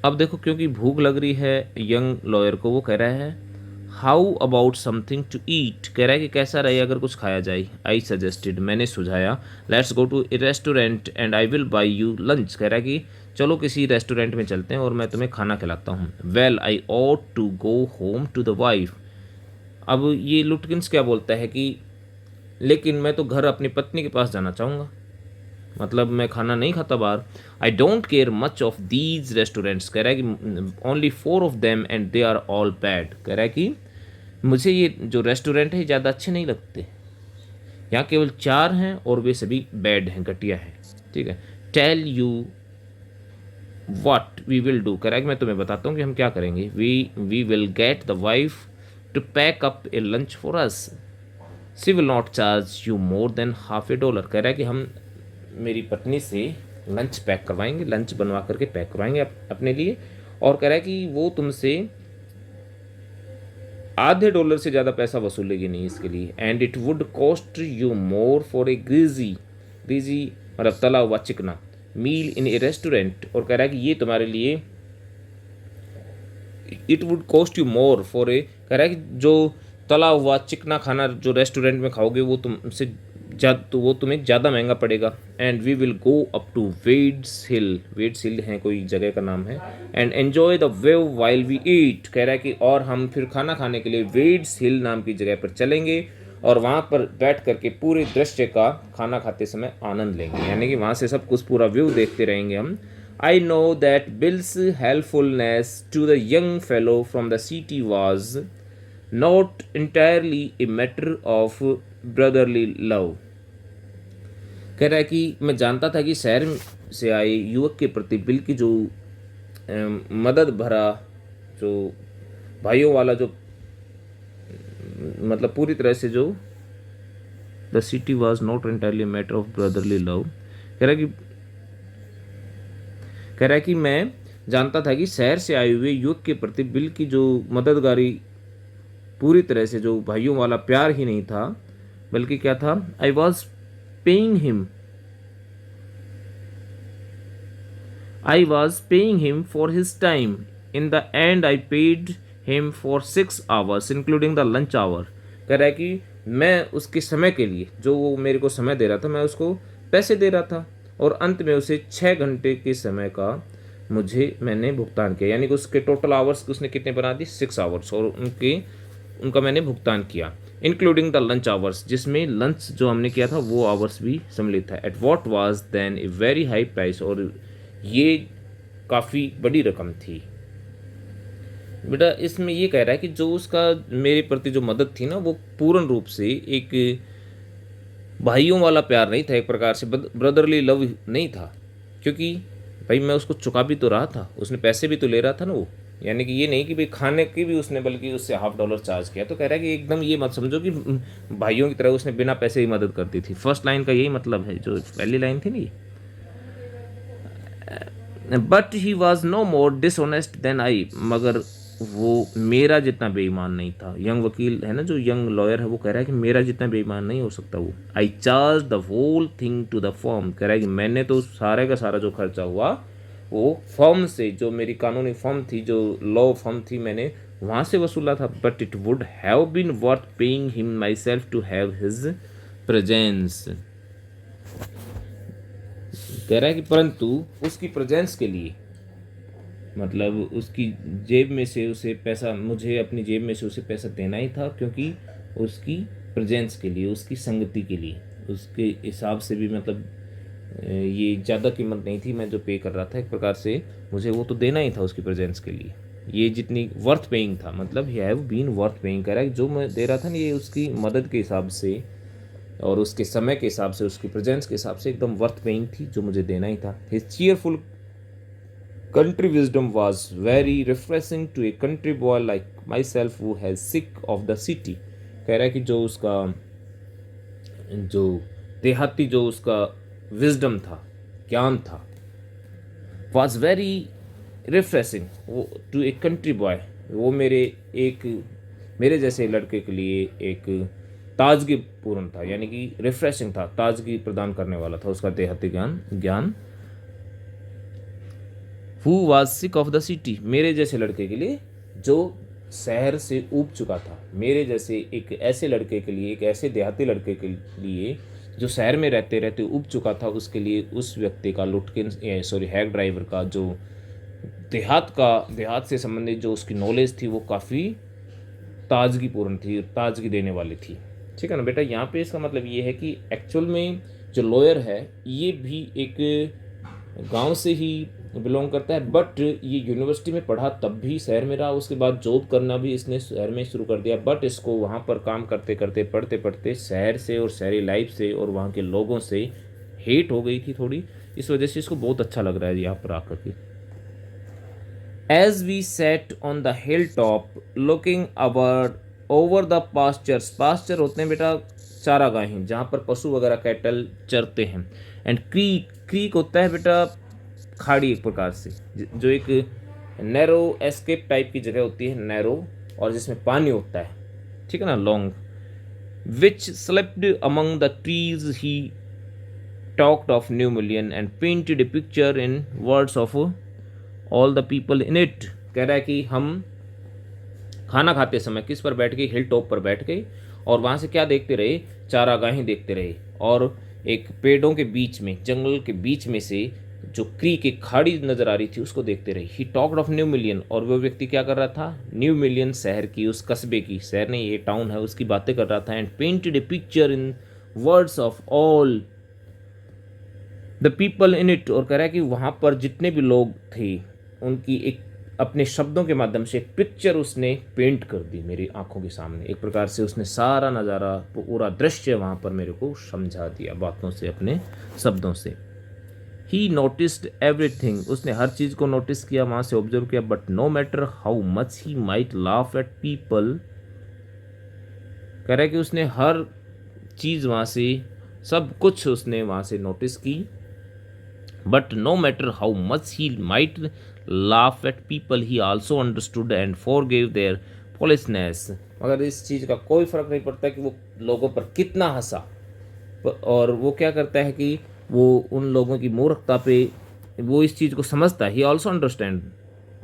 A: अब देखो, क्योंकि भूख लग रही है यंग लॉयर को, वो कह रहा है how about something to eat, कह रहा है कि कैसा रहे अगर कुछ खाया जाए। आई सजेस्टेड, मैंने सुझाया, let's go to a restaurant and I will buy you lunch, कह रहा है कि चलो किसी रेस्टोरेंट में चलते हैं और मैं तुम्हें खाना खिलाता हूँ। Well I ought to go home to the wife. अब ये लुटकिंस क्या बोलता है कि लेकिन मैं तो घर अपनी पत्नी के पास जाना चाहूँगा, मतलब मैं खाना नहीं खाता बाहर। I don't care much of these restaurants, कह रहा है कि only 4 of them and they are all bad, कह रहा है कि मुझे ये जो रेस्टोरेंट है ज़्यादा अच्छे नहीं लगते, यहाँ केवल 4 हैं और वे सभी बैड हैं, घटिया हैं, ठीक है। Tell you what we will do, कह रहा है कि मैं तुम्हें बताता हूँ कि हम क्या करेंगे। We will get the wife to pack up a lunch for us, she will not charge you more than $50, कह रहा है कि हम मेरी पत्नी से लंच पैक करवाएंगे, लंच बनवा करके पैक करवाएंगे अपने लिए, और कह रहा है कि वो तुमसे $0.50 से ज़्यादा पैसा वसूलेगी नहीं इसके लिए। And it would cost you more for a greasy मतलब तला हुआ चिकना मील इन ए रेस्टोरेंट, और कह रहा है कि ये तुम्हारे लिए it would cost you more for a, कह रहा है कि जो तला हुआ चिकना खाना जो रेस्टोरेंट में खाओगे वो तुमसे तो वो तुम्हें ज़्यादा महंगा पड़ेगा। And we will go up to Wade's Hill है कोई जगह का नाम है, and enjoy the view while we eat, कह रहा है कि और हम फिर खाना खाने के लिए वेड्स हिल नाम की जगह पर चलेंगे और वहाँ पर बैठ करके पूरे दृश्य का खाना खाते समय आनंद लेंगे, यानी कि वहाँ से सब कुछ पूरा व्यू देखते रहेंगे हम I know that Bill's helpfulness to the young fellow from the city was not entirely a matter of brotherly love. कह रहा है कि मैं जानता था कि शहर से आए युवक के प्रति बिल की जो मदद भरा, जो भाइयों वाला जो मतलब पूरी तरह से जो the city was not entirely matter of brotherly love, कह रहा है कि मैं जानता था कि शहर से आए हुए युवक के प्रति बिल की जो मददगारी पूरी तरह से जो भाइयों वाला प्यार ही नहीं था, बल्कि क्या था, I was paying him, I was paying him for his time. In the end, I paid him for 6 hours, including the lunch hour. कह रहा है कि मैं उसके समय के लिए, जो वो मेरे को समय दे रहा था, मैं उसको पैसे दे रहा था, और अंत में उसे 6 घंटे के समय का मैंने भुगतान किया। यानी कि उसके टोटल आवर्स उसने कितने बना दी, 6 आवर्स, और उनका मैंने भुगतान किया, इंक्लूडिंग द लंच आवर्स, जिसमें लंच जो हमने किया था वो आवर्स भी सम्मिलित था। At what was then a very high price, और ये काफ़ी बड़ी रकम थी। बेटा इसमें ये कह रहा है कि जो उसका मेरे प्रति जो मदद थी ना, वो पूर्ण रूप से एक भाइयों वाला प्यार नहीं था, एक प्रकार से ब्रदरली लव नहीं था, क्योंकि भाई मैं उसको चुका भी तो रहा था, उसने पैसे भी तो ले रहा था ना वो। यानी कि ये नहीं कि भाई खाने की भी उसने बल्कि उससे $50 चार्ज किया। तो कह रहा है कि एकदम ये मत समझो कि भाइयों की तरह उसने बिना पैसे ही मदद करती थी। फर्स्ट लाइन का यही मतलब है, जो पहली लाइन थी ना, but he was no more dishonest than I, मगर वो मेरा जितना बेईमान नहीं था। यंग वकील है ना, जो यंग लॉयर है, वो कह रहा है कि मेरा जितना बेईमान नहीं हो सकता वो। I charge the whole thing to the firm, कह रहा है कि मैंने तो सारे का सारा जो खर्चा हुआ वो फर्म से, जो मेरी कानूनी फर्म थी, जो लॉ फर्म थी, मैंने वहाँ से वसूला था। But it would have been worth paying him myself to have his presence, कह रहा है कि परंतु उसकी प्रेजेंस के लिए, मतलब उसकी जेब में से उसे पैसा, मुझे अपनी जेब में से उसे पैसा देना ही था, क्योंकि उसकी प्रेजेंस के लिए, उसकी संगति के लिए, उसके हिसाब से भी मतलब ये ज़्यादा कीमत नहीं थी मैं जो पे कर रहा था, एक प्रकार से मुझे वो तो देना ही था उसकी प्रेजेंस के लिए। ये जितनी वर्थ पेइंग था, मतलब he have been worth paying, कह रहा है जो मैं दे रहा था ना, ये उसकी मदद के हिसाब से और उसके समय के हिसाब से, उसकी प्रेजेंस के हिसाब से एकदम वर्थ पेइंग थी, जो मुझे देना ही था। His cheerful country wisdom was very refreshing to a country boy like myself who has sick of the city, कह रहा है कि जो उसका जो देहाती जो उसका विजडम था, ज्ञान था, was very refreshing वो टू ए कंट्री बॉय, वो मेरे जैसे लड़के के लिए एक ताजगी पूर्ण था, यानी कि रिफ्रेशिंग था, ताजगी प्रदान करने वाला था उसका देहाती ज्ञान। Who was sick of the city, मेरे जैसे लड़के के लिए जो शहर से ऊब चुका था, मेरे जैसे एक ऐसे लड़के के लिए, एक ऐसे देहाती लड़के के लिए जो शहर में रहते रहते ऊब चुका था, उसके लिए उस व्यक्ति का हैक ड्राइवर का जो देहात से संबंधित जो उसकी नॉलेज थी, वो काफ़ी ताजगी पूर्ण थी, ताजगी देने वाली थी। ठीक है ना बेटा, यहाँ पे इसका मतलब ये है कि एक्चुअल में जो लॉयर है ये भी एक गांव से ही बिलोंग करता है, बट ये यूनिवर्सिटी में पढ़ा तब भी शहर में रहा, उसके बाद जॉब करना भी इसने शहर में शुरू कर दिया, बट इसको वहाँ पर काम करते करते पढ़ते पढ़ते शहर से और शहरी लाइफ से और वहाँ के लोगों से हेट हो गई थी थोड़ी, इस वजह से इसको बहुत अच्छा लग रहा है यहाँ पर आकर के। As we sat on the hill top looking over the pastures, pasture होते हैं बेटा चारागाहें, जहाँ पर पशु वगैरह कैटल चरते हैं, एंड क्रीक होता है बेटा खाड़ी, एक प्रकार से जो एक नैरो एस्केप टाइप की जगह होती है, नैरो, और जिसमें पानी होता है, ठीक है ना, long, which slept among the trees he talked of New million and painted a picture in words of all the people in it. कह रहा है कि हम खाना खाते समय किस पर बैठ गए, हिल टॉप पर बैठ गए, और वहाँ से क्या देखते रहे, चारागाहें देखते रहे, और एक पेड़ों के बीच में, जंगल के बीच में से जो क्रीक एक खाड़ी नजर आ रही थी उसको देखते रहे। ही टॉक्ड ऑफ न्यू मिलियन, और वो व्यक्ति क्या कर रहा था, न्यू मिलियन शहर की, उस कस्बे की, शहर नहीं ये टाउन है, उसकी बातें कर रहा था। And painted a picture in words of all the people in it, और कह रहा है कि वहाँ पर जितने भी लोग थे उनकी एक अपने शब्दों के माध्यम से एक पिक्चर उसने पेंट कर दी मेरी आंखों के सामने। एक प्रकार से उसने सारा नज़ारा, पूरा दृश्य वहाँ पर मेरे को समझा दिया बातों से, अपने शब्दों से। ही नोटिस्ड एवरीथिंग, उसने हर चीज़ को नोटिस किया, वहाँ से ऑब्जर्व किया। But no matter how much he might laugh at people, कह रहा है कि उसने हर चीज़ वहाँ से, सब कुछ उसने वहाँ से नोटिस की। But no matter how much he might laugh at people he also understood and forgive their foolishness, मगर इस चीज़ का कोई फर्क नहीं पड़ता कि वो लोगों पर कितना हंसा, और वो क्या करता है कि वो उन लोगों की मूर्खता पे वो इस चीज़ को समझता है। ही ऑल्सो अंडरस्टैंड,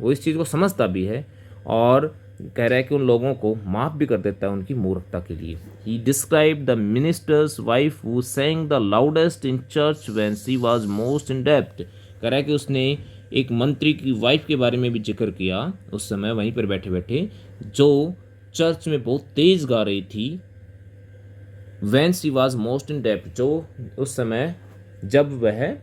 A: वो इस चीज़ को समझता भी है, और कह रहा है कि उन लोगों को माफ़ भी कर देता है उनकी मूर्खता के लिए। He describe the minister's wife who sang the loudest in church when she was most in depth, कह रहा है कि उसने एक मंत्री की वाइफ के बारे में भी जिक्र किया उस समय वहीं पर बैठे बैठे, जो चर्च में बहुत तेज़ गा रही थी। When she was most in depth, जो उस समय जब वह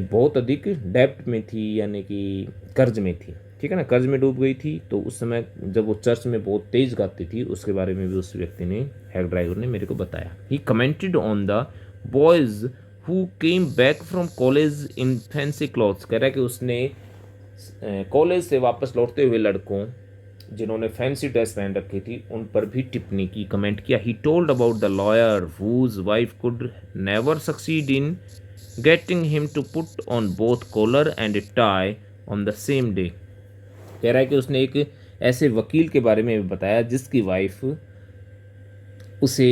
A: बहुत अधिक डेप्थ में थी, यानी कि कर्ज में थी, ठीक है ना, कर्ज में डूब गई थी। तो उस समय जब वो चर्च में बहुत तेज गाती थी, उसके बारे में भी उस व्यक्ति ने, हेड ड्राइवर ने मेरे को बताया। He commented on the boys who came back from college in fancy clothes, कह रहा है कि उसने कॉलेज से वापस लौटते हुए लड़कों जिन्होंने फैंसी ड्रेस पहन रखी थी उन पर भी टिप्पणी की, कमेंट किया। He told about the lawyer whose wife could never succeed in getting him to put on both collar and a tie on the same day, कह रहा है कि उसने एक ऐसे वकील के बारे में बताया जिसकी वाइफ उसे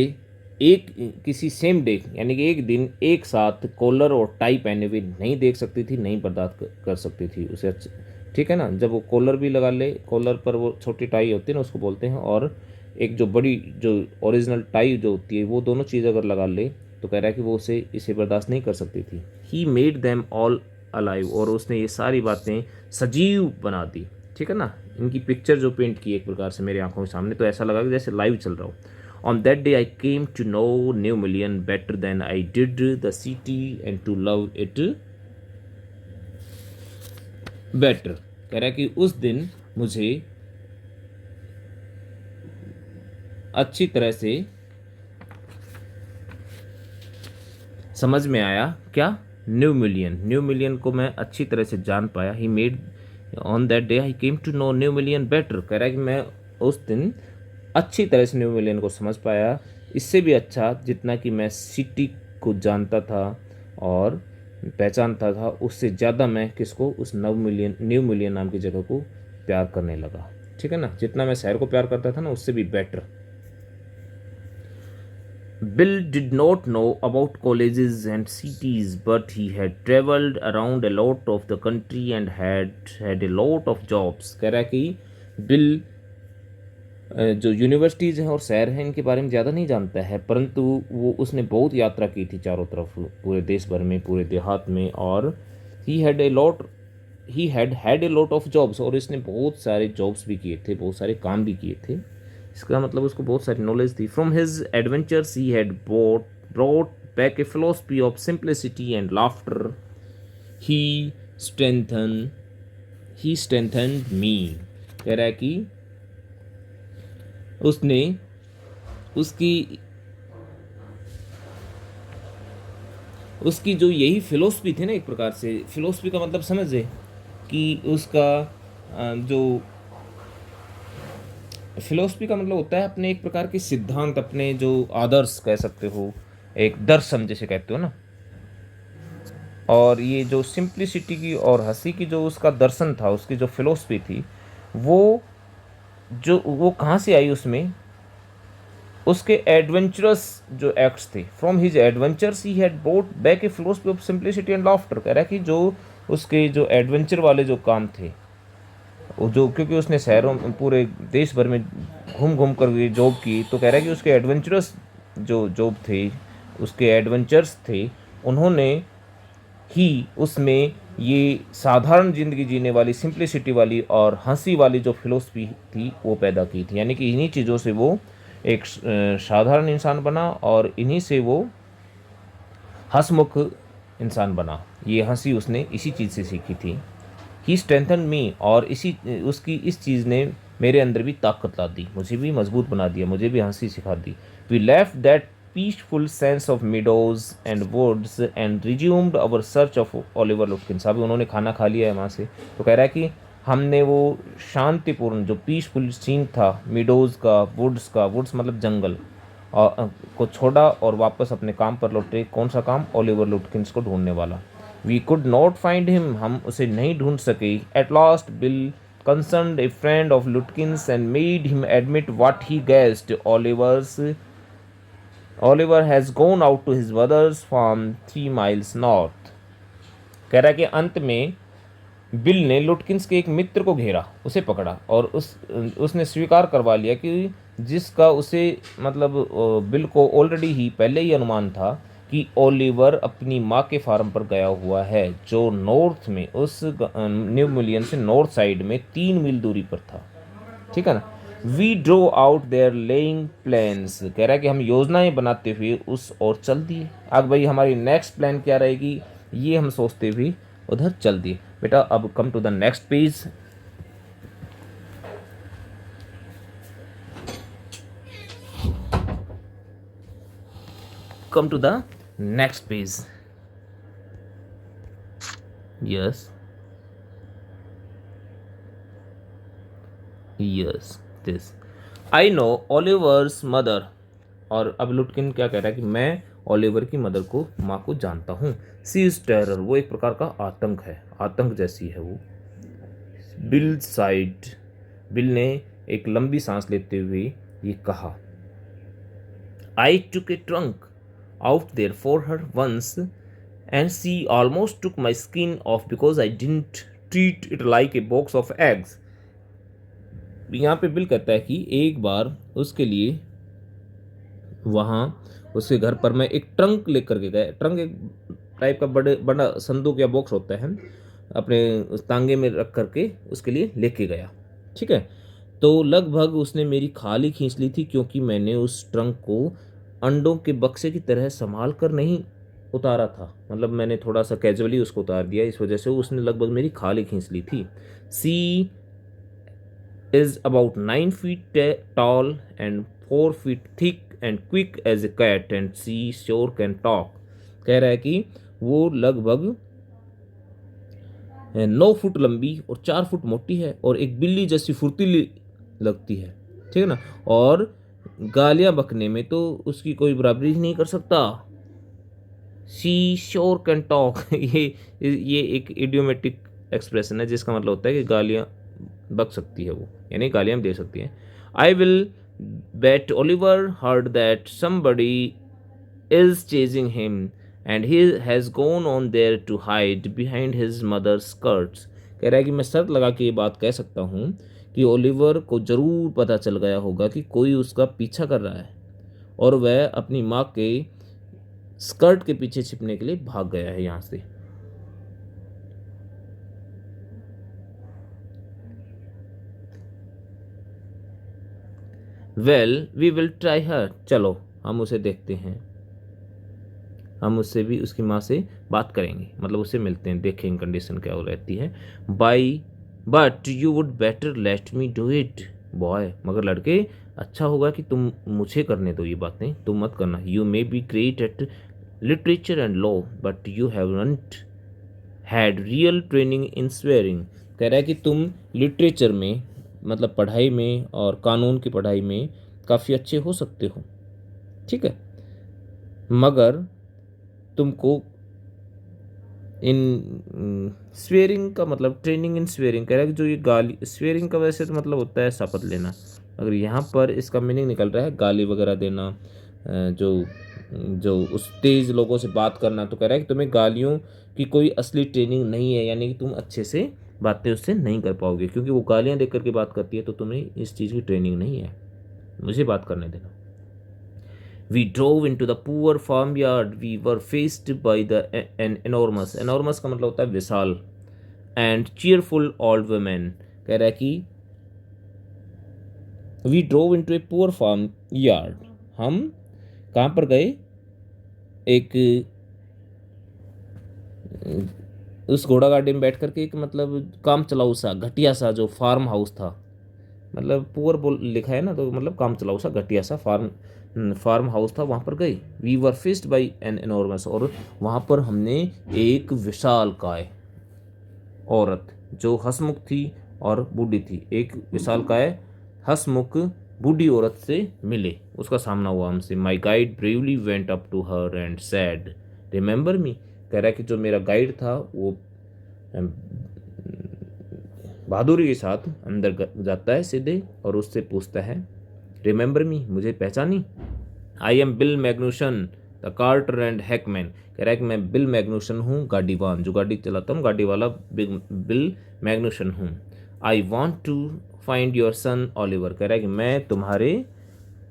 A: एक किसी सेम डे, यानी कि एक दिन एक साथ कॉलर और टाई पहने हुए नहीं देख सकती थी, नहीं बर्दाश्त कर सकती थी उसे, ठीक है ना। जब वो कॉलर भी लगा ले, कॉलर पर वो छोटी टाई होती है ना, उसको बोलते हैं, और एक जो बड़ी जो ओरिजिनल टाई जो होती है, वो दोनों चीज़ अगर लगा ले तो कह रहा है कि वो उसे इसे बर्दाश्त नहीं कर सकती थी। He made them all alive, और उसने ये सारी बातें सजीव बना दी, ठीक है ना। इनकी पिक्चर जो पेंट की एक प्रकार से मेरी आंखों के सामने, तो ऐसा लगा कि जैसे लाइव चल रहा हो। On that day I came to know New Million better than I did the city and to love it better, कह रहा है कि उस दिन मुझे अच्छी तरह से समझ में आया, क्या, न्यू मिलियन, न्यू मिलियन को मैं अच्छी तरह से जान पाया। He made on that day I came to know New Mullion better, कह रहा है कि मैं उस दिन अच्छी तरह से न्यू मिलियन को समझ पाया, इससे भी अच्छा जितना कि मैं सिटी को जानता था और पहचानता था, उससे ज़्यादा मैं किसको, उस न्यू मिलियन नाम की जगह को प्यार करने लगा, ठीक है ना। जितना मैं शहर को प्यार करता था ना, उससे भी better. Bill did not know about colleges and cities, but he had traveled around a lot of the country and had had a lot of jobs, कह रहा है कि बिल जो यूनिवर्सिटीज़ हैं और शहर हैं इनके बारे में ज़्यादा नहीं जानता है, परंतु वो उसने बहुत यात्रा की थी चारों तरफ, पूरे देश भर में, पूरे देहात में, और he had had a lot of jobs, और इसने बहुत सारे जॉब्स भी किए थे, बहुत सारे काम भी किए थे। इसका मतलब उसको बहुत सारी नॉलेज थी। From his adventures he had brought back a philosophy of simplicity and laughter, he strengthen he strengthened me, कह रहा है कि उसने उसकी उसकी जो यही फिलोसफी थी ना, एक प्रकार से फिलोसफी का मतलब समझे कि उसका जो फिलोसफी का मतलब होता है अपने एक प्रकार के सिद्धांत, अपने जो आदर्श कह सकते हो, एक दर्शन जैसे कहते हो ना। और ये जो सिंप्लिसिटी की और हंसी की जो उसका दर्शन था, उसकी जो फिलोसफी थी, वो कहाँ से आई, उसमें उसके एडवेंचरस जो एक्ट्स थे। From his adventures he had brought back a philosophy of simplicity and laughter, कह रहा है कि जो उसके जो एडवेंचर वाले जो काम थे, वो जो, क्योंकि उसने शहरों में पूरे देश भर में घूम घूम कर ये जॉब की, तो कह रहा है कि उसके एडवेंचरस जो जॉब थे, उसके एडवेंचर्स थे, उन्होंने ही उसमें ये साधारण ज़िंदगी जीने वाली, सिंप्लिसिटी वाली और हंसी वाली जो फिलोसफी थी वो पैदा की थी। यानी कि इन्हीं चीज़ों से वो एक साधारण इंसान बना, और इन्हीं से वो हंसमुख इंसान बना। ये हंसी उसने इसी चीज़ से सीखी थी। ही स्ट्रेंथन मी, और इसी उसकी इस चीज़ ने मेरे अंदर भी ताकत ला दी, मुझे भी मजबूत बना दिया, मुझे भी हंसी सिखा दी। We left that peaceful sense of meadows and woods and resumed our search of Oliver Lutkins. अभी उन्होंने खाना खा लिया है वहाँ से, तो कह रहा है कि हमने वो शांतिपूर्ण जो पीसफुल सीन था मीडोज़ का, वुड्स का, वुड्स मतलब जंगल, को छोड़ा और वापस अपने काम पर लौटे। कौन सा काम? ओलिवर लुटकिंस को ढूंढने वाला। We could not find him, हम उसे नहीं ढूंढ सके। At last Bill concerned a friend of Lutkins and made him admit what he guessed, Oliver has gone out to his brother's farm 3 miles north. कह रहा है कि अंत में बिल ने लुटकिंस के एक मित्र को घेरा, उसे पकड़ा और उसने स्वीकार करवा लिया कि जिसका उसे मतलब बिल को ऑलरेडी ही पहले ही अनुमान था कि ओलिवर अपनी माँ के फार्म पर गया हुआ है, जो नॉर्थ में उस न्यू मिलियन से नॉर्थ साइड में 3 मील दूरी पर था। ठीक है ना। We drove out there laying plans, कह रहा है कि हम योजनाएं बनाते हुए उस और चल दिए। अब भाई हमारी नेक्स्ट प्लान क्या रहेगी, ये हम सोचते हुए उधर चल दिए। बेटा अब come to the next page. Come to the next page. Yes yes this I know Oliver's mother. और अब लुटकिन क्या कह रहा है कि मैं ओलिवर की मदर को, माँ को जानता हूँ। सी इज टेरर, वो एक प्रकार का आतंक है, आतंक जैसी है वो। बिल साइड, बिल ने एक लंबी सांस लेते हुए ये कहा। I took a trunk out there for her once and she almost took my skin off because I didn't treat it like a box of eggs. यहाँ पे बिल कहता है कि एक बार उसके लिए वहाँ उसके घर पर मैं एक ट्रंक लेकर के गया। ट्रंक एक टाइप का बड़ा संदूक या बॉक्स होता है, अपने उस तांगे में रख करके उसके लिए लेके गया। ठीक है। तो लगभग उसने मेरी खाल ही खींच ली थी, क्योंकि मैंने उस ट्रंक को अंडों के बक्से की तरह संभाल कर नहीं उतारा था, मतलब मैंने थोड़ा सा कैजुअली उसको उतार दिया, इस वजह से उसने लगभग मेरी खाल ही खींच ली थी। सी is about 9 feet tall and 4 feet thick and quick as a cat and she sure can talk। कह रहा है कि वो लगभग 9 फुट लंबी और 4 फुट मोटी है और एक बिल्ली जैसी फुर्तीली लगती है। ठीक है ना। और गालियां बकने में तो उसकी कोई बराबरी ही नहीं कर सकता। शी श्योर कैन टॉक ये एक इडियोमेटिक एक्सप्रेशन है, जिसका मतलब होता है कि गालियां बक सकती है वो, यानी गालियां दे सकती है। I will bet Oliver heard that somebody is chasing him and he has gone on there to hide behind his mother skirts. कह रहा है कि मैं शर्त लगा के ये बात कह सकता हूँ कि ओलिवर को ज़रूर पता चल गया होगा कि कोई उसका पीछा कर रहा है और वह अपनी माँ के स्कर्ट के पीछे छिपने के लिए भाग गया है यहाँ से। वेल वी विल ट्राई हर, चलो हम उसे देखते हैं, हम उससे भी, उसकी माँ से बात करेंगे, मतलब उससे मिलते हैं, देखेंगे कंडीशन क्या हो रहती है। By but you would better let me do it boy, मगर लड़के अच्छा होगा कि तुम मुझे करने दो ये बातें, तुम मत करना। You may be great at literature and law but you have not had real training in swearing. कह रहा है कि तुम लिटरेचर में, मतलब पढ़ाई में और कानून की पढ़ाई में काफ़ी अच्छे हो सकते हो, ठीक है, मगर तुमको इन स्वेयरिंग का मतलब ट्रेनिंग इन स्वेयरिंग, कह रहा है कि जो ये गाली, स्वेयरिंग का वैसे तो मतलब होता है शपथ लेना, अगर यहाँ पर इसका मीनिंग निकल रहा है गाली वगैरह देना, जो जो उस तेज़ लोगों से बात करना, तो कह रहा है कि तुम्हें गालियों की कोई असली ट्रेनिंग नहीं है, यानी कि तुम अच्छे से बातें उससे नहीं कर पाओगे, क्योंकि वो गालियाँ देकर करके बात करती है, तो तुम्हें इस चीज़ की ट्रेनिंग नहीं है, मुझे बात करने देना। We drove into the poor farmyard. We were faced by an enormous का मतलब होता है विशाल, and cheerful old woman। कह रहा है कि we drove into a poor farmyard, हम कहाँ पर गए, एक उस घोड़ा गाड़ी में बैठ करके एक मतलब काम चलाऊ सा घटिया सा जो फार्म हाउस था, मतलब पुअर बोल लिखा है ना, तो मतलब काम चलाऊ सा घटिया सा फार्म हाउस था, वहाँ पर गए। We were faced by an enormous, और वहाँ पर हमने एक विशाल काय औरत जो हंसमुख थी और बूढ़ी थी, एक विशाल काय हंसमुख बूढ़ी औरत से मिले, उसका सामना हुआ हमसे। My guide bravely went up to her and said remember me. कह रहा है कि जो मेरा गाइड था वो बहादुरी के साथ अंदर जाता है सीधे और उससे पूछता है रिमेंबर मी, मुझे पहचानी। I am Bill Magnuson the carter and hackman. कह रहा है कि मैं बिल मैग्नूशन हूँ, गाड़ीवान जो गाड़ी चलाता हूँ, गाड़ी वाला बिल मैग्नूशन हूँ। I want to find your son Oliver. कह रहा है कि मैं तुम्हारे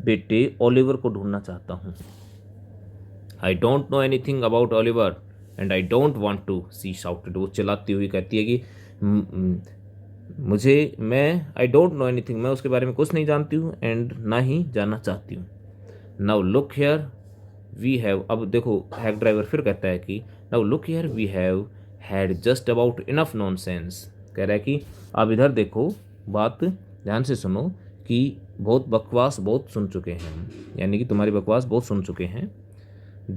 A: बेटे ओलिवर को ढूंढना चाहता हूँ। I don't know anything about Oliver and I don't want to, she shouted. वो चिल्लाती हुई कहती है कि आई डोंट नो एनीथिंग, मैं उसके बारे में कुछ नहीं जानती हूँ, एंड ना ही जानना चाहती हूँ। Now look here we have, अब देखो हैक ड्राइवर फिर कहता है कि now look here we have had just about enough nonsense. कह रहा है कि अब इधर देखो, बात ध्यान से सुनो कि बहुत बकवास बहुत सुन चुके हैं हम, यानी कि तुम्हारी बकवास बहुत सुन चुके हैं।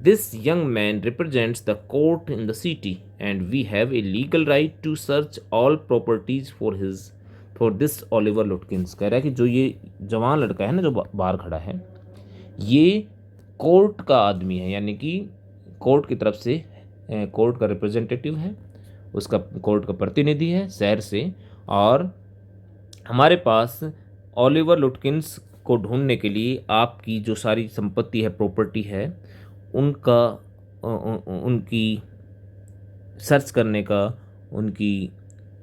A: This young man represents the court in the city, and we have a legal right to search all properties for this Oliver Lutkins। कह रहा है कि जो ये जवान लड़का है ना जो बाहर खड़ा है, ये कोर्ट का आदमी है, यानी कि कोर्ट की तरफ से कोर्ट का रिप्रेजेंटेटिव है, उसका कोर्ट का प्रतिनिधि है शहर से, और हमारे पास ओलिवर लुटकिंस को ढूंढने के लिए आपकी जो सारी संपत्ति है, प्रॉपर्टी है, उनका उनकी सर्च करने का, उनकी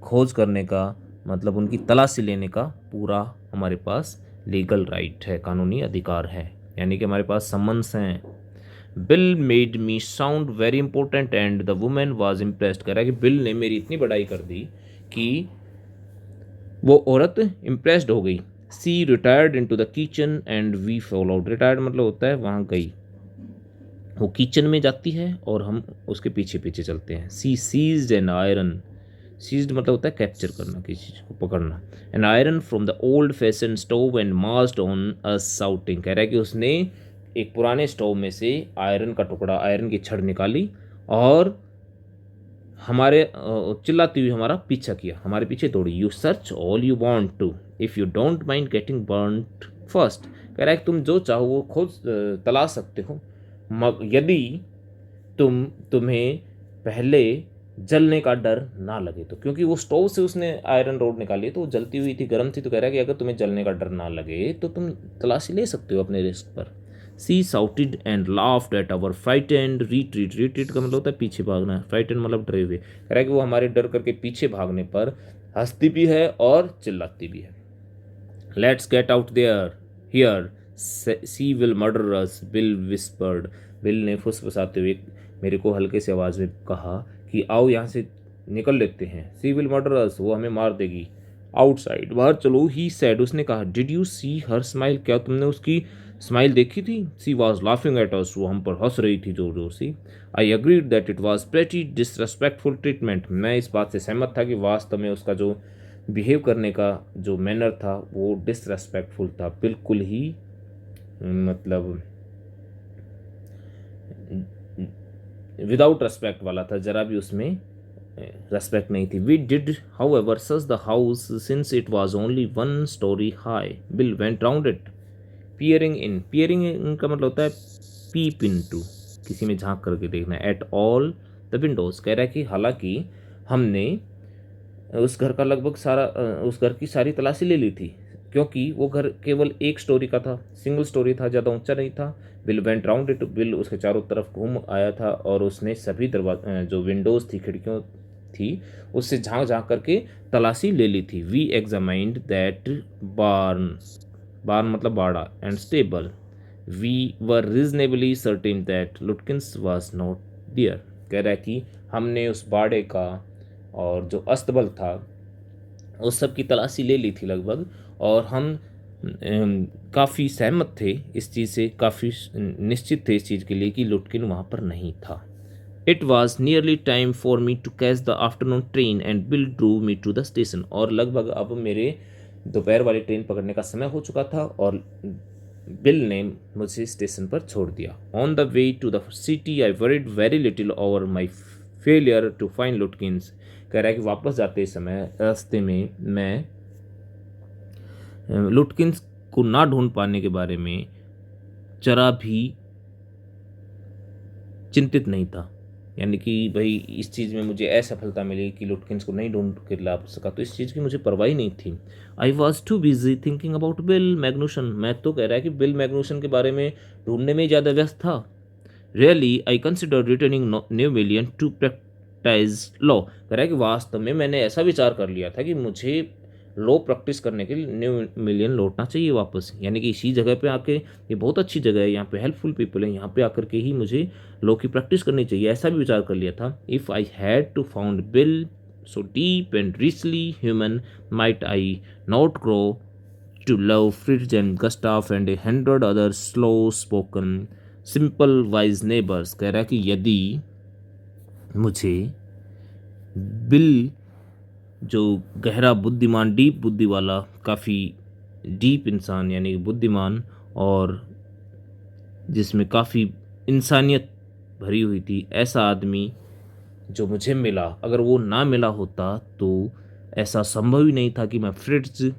A: खोज करने का, मतलब उनकी तलाशी लेने का पूरा हमारे पास लीगल राइट है, कानूनी अधिकार है, यानी कि हमारे पास समन्स हैं। Bill made me sound very important and the women was impressed. कह रहा है कि बिल ने मेरी इतनी बड़ाई कर दी कि वो औरत इम्प्रेस्ड हो गई। She retired in to the kitchen and we followed. Retired मतलब होता है वहाँ गई, वो किचन में जाती है और हम उसके पीछे पीछे चलते हैं। सी सीज्ड एन आयरन, सीज्ड मतलब होता है कैप्चर करना, किसी चीज़ को पकड़ना। An iron from the old fashion stove and marched on us shouting. कह रहा है कि उसने एक पुराने स्टोव में से आयरन का टुकड़ा, आयरन की छड़ निकाली और हमारे चिल्लाती हुई हमारा पीछा किया, हमारे पीछे दौड़ी। You search all you want to if you don't mind getting burned first. कह रहा है कि तुम जो चाहो वो खोज तलाश सकते हो, यदि तुम्हें पहले जलने का डर ना लगे तो। क्योंकि वो स्टोव से उसने आयरन रोड निकाली तो वो जलती हुई थी, गर्म थी, तो कह रहा है कि अगर तुम्हें जलने का डर ना लगे तो तुम तलाशी ले सकते हो अपने रिस्क पर। She shouted and laughed at our frightened retreat. Retreat का मतलब होता है पीछे भागना, फ्राइटेंड मतलब डरे हुए। कह रहा है कि वो हमारे डर करके पीछे भागने पर हंसती भी है और चिल्लाती भी है। Let's get out there here she will murder us, Bill whispered. Bill ने फुसफुसाते हुए मेरे को हल्के से आवाज़ में कहा कि आओ यहाँ से निकल लेते हैं। सी विल मर्डर अस, वो हमें मार देगी। आउटसाइड, बाहर चलो। ही सैड, उसने कहा। Did you see her smile, क्या तुमने उसकी स्माइल देखी थी? She was laughing at us, वो हम पर हंस रही थी जोर जोर से। I agreed that it was pretty disrespectful treatment. मैं इस बात से सहमत था कि वास्तव में उसका जो बिहेव करने का जो मैनर था वो डिसरेस्पेक्टफुल था, बिल्कुल ही मतलब विदाउट रेस्पेक्ट वाला था, जरा भी उसमें रेस्पेक्ट नहीं थी। We did however search the house since it was only 1 story high. Bill went round it peering in. Peering in का मतलब होता है पीप इन टू, किसी में झांक करके देखना। At all the Windows. कह रहा है कि हालांकि हमने उस घर का लगभग सारा उस घर की सारी तलाशी ले ली थी, क्योंकि वो घर केवल 1 story का था, सिंगल स्टोरी था, ज़्यादा ऊंचा नहीं था। Bill went round it, bill उसके चारों तरफ घूम आया था और उसने सभी दरवाजे जो विंडोज़ थी, खिड़कियों थी, उससे झांक झांक करके तलाशी ले ली थी। वी एग्जामाइंड दैट बार्न, बार्न मतलब बाड़ा, and stable. We were reasonably certain that Lutkins was not there. कह रहा है कि हमने उस बाड़े का और जो अस्तबल था उस सब की तलाशी ले ली थी लगभग, और हम काफ़ी सहमत थे इस चीज़ से, काफ़ी निश्चित थे इस चीज़ के लिए कि लुटकिन वहाँ पर नहीं था। It was nearly time for me to catch the afternoon train and Bill drove me to the station. और लगभग अब मेरे दोपहर वाली ट्रेन पकड़ने का समय हो चुका था और बिल ने मुझे स्टेशन पर छोड़ दिया। On the way to the city I worried very little over my failure to find Lutkins. कह रहा है कि वापस जाते समय रास्ते में मैं लुटकिंस को ना ढूंढ पाने के बारे में जरा भी चिंतित नहीं था। यानी कि भाई इस चीज़ में मुझे असफलता मिली कि लुटकिंस को नहीं ढूंढ के ला सका, तो इस चीज़ की मुझे परवाही नहीं थी। I was too busy thinking about bill Magnuson. मैं तो कह रहा है कि बिल मैग्नूसन के बारे में ढूंढने में ही ज़्यादा व्यस्त था। Really I consider returning New million to practice law. कह रहा है कि वास्तव में मैंने ऐसा विचार कर लिया था कि मुझे लॉ प्रैक्टिस करने के लिए न्यू मिलियन लौटना चाहिए वापस। यानी कि इसी जगह पे आके, ये बहुत अच्छी जगह है, यहाँ पे हेल्पफुल पीपल है, यहाँ पे आकर के ही मुझे लॉ की प्रैक्टिस करनी चाहिए, ऐसा भी विचार कर लिया था। If I had to found Bill so deep and richly human might I not grow to love Fritz and Gustaf and 100 other slow spoken simple wise neighbours. कह रहा है कि यदि मुझे बिल, जो गहरा बुद्धिमान, डीप बुद्धि वाला, काफ़ी डीप इंसान, यानी बुद्धिमान और जिसमें काफ़ी इंसानियत भरी हुई थी, ऐसा आदमी जो मुझे मिला, अगर वो ना मिला होता तो ऐसा संभव ही नहीं था कि मैं फ्रिट्ज,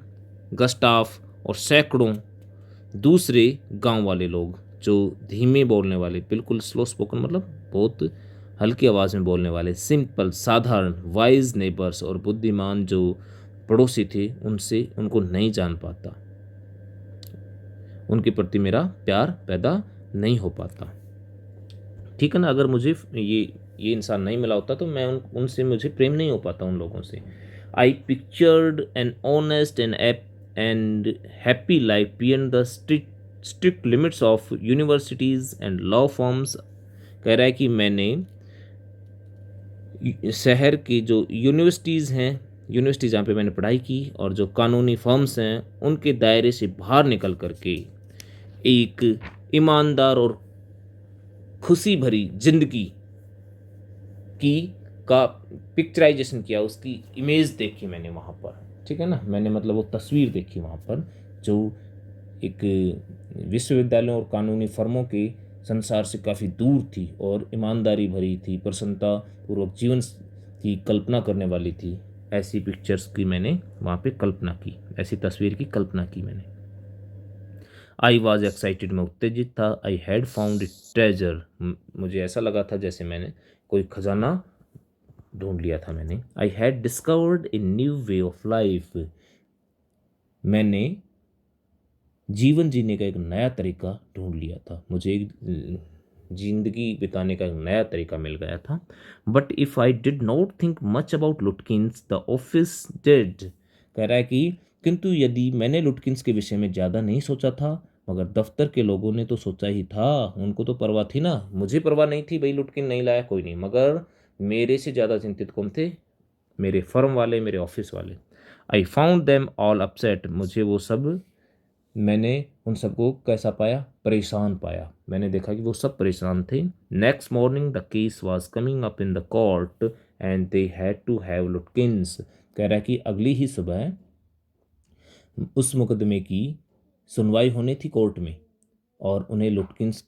A: गस्टाफ और सैकड़ों दूसरे गांव वाले लोग जो धीमे बोलने वाले, बिल्कुल स्लो स्पोकन मतलब बहुत हल्की आवाज़ में बोलने वाले, सिंपल साधारण वाइज नेबर्स और बुद्धिमान जो पड़ोसी थे, उनसे उनको नहीं जान पाता, उनके प्रति मेरा प्यार पैदा नहीं हो पाता। ठीक है ना। अगर मुझे ये इंसान नहीं मिला होता तो मैं उनसे मुझे प्रेम नहीं हो पाता, उन लोगों से। I pictured an honest and happy life beyond the strict limits of universities and law forms. कह रहा है कि मैंने शहर की जो यूनिवर्सिटीज़ हैं, यूनिवर्सिटी जहाँ पे मैंने पढ़ाई की, और जो कानूनी फर्म्स हैं, उनके दायरे से बाहर निकल करके एक ईमानदार और खुशी भरी जिंदगी की का पिक्चराइजेशन किया, उसकी इमेज देखी मैंने वहाँ पर। ठीक है ना। मैंने मतलब वो तस्वीर देखी वहाँ पर, जो एक विश्वविद्यालयों और कानूनी फर्मों के संसार से काफ़ी दूर थी और ईमानदारी भरी थी, प्रसन्नता पूर्वक जीवन की कल्पना करने वाली थी। ऐसी पिक्चर्स की मैंने वहाँ पे कल्पना की, ऐसी तस्वीर की कल्पना की मैंने। आई वॉज एक्साइटेड, मैं उत्तेजित था। I had found it treasure, मुझे ऐसा लगा था जैसे मैंने कोई खजाना ढूंढ लिया था मैंने। I had discovered a new way of life, मैंने जीवन जीने का एक नया तरीका ढूंढ लिया था, मुझे एक जिंदगी बिताने का एक नया तरीका मिल गया था। But if I did not think much about लुटकिंस the office did. कह रहा है कि किंतु यदि मैंने लुटकिंस के विषय में ज़्यादा नहीं सोचा था, मगर दफ्तर के लोगों ने तो सोचा ही था, उनको तो परवाह थी ना। मुझे परवाह नहीं थी, भाई लुटकिन नहीं लाया कोई नहीं, मगर मेरे से ज़्यादा चिंतित कौन थे? मेरे फर्म वाले, मेरे ऑफिस वाले। I found them all upset, मुझे वो सब, मैंने उन सबको कैसा पाया? परेशान पाया। मैंने देखा कि वो सब परेशान थे। Next morning the case was coming up in the court and they had to have Lutkins. कह रहा है कि अगली ही सुबह उस मुकदमे की सुनवाई होनी थी कोर्ट में और उन्हें लुटकिंस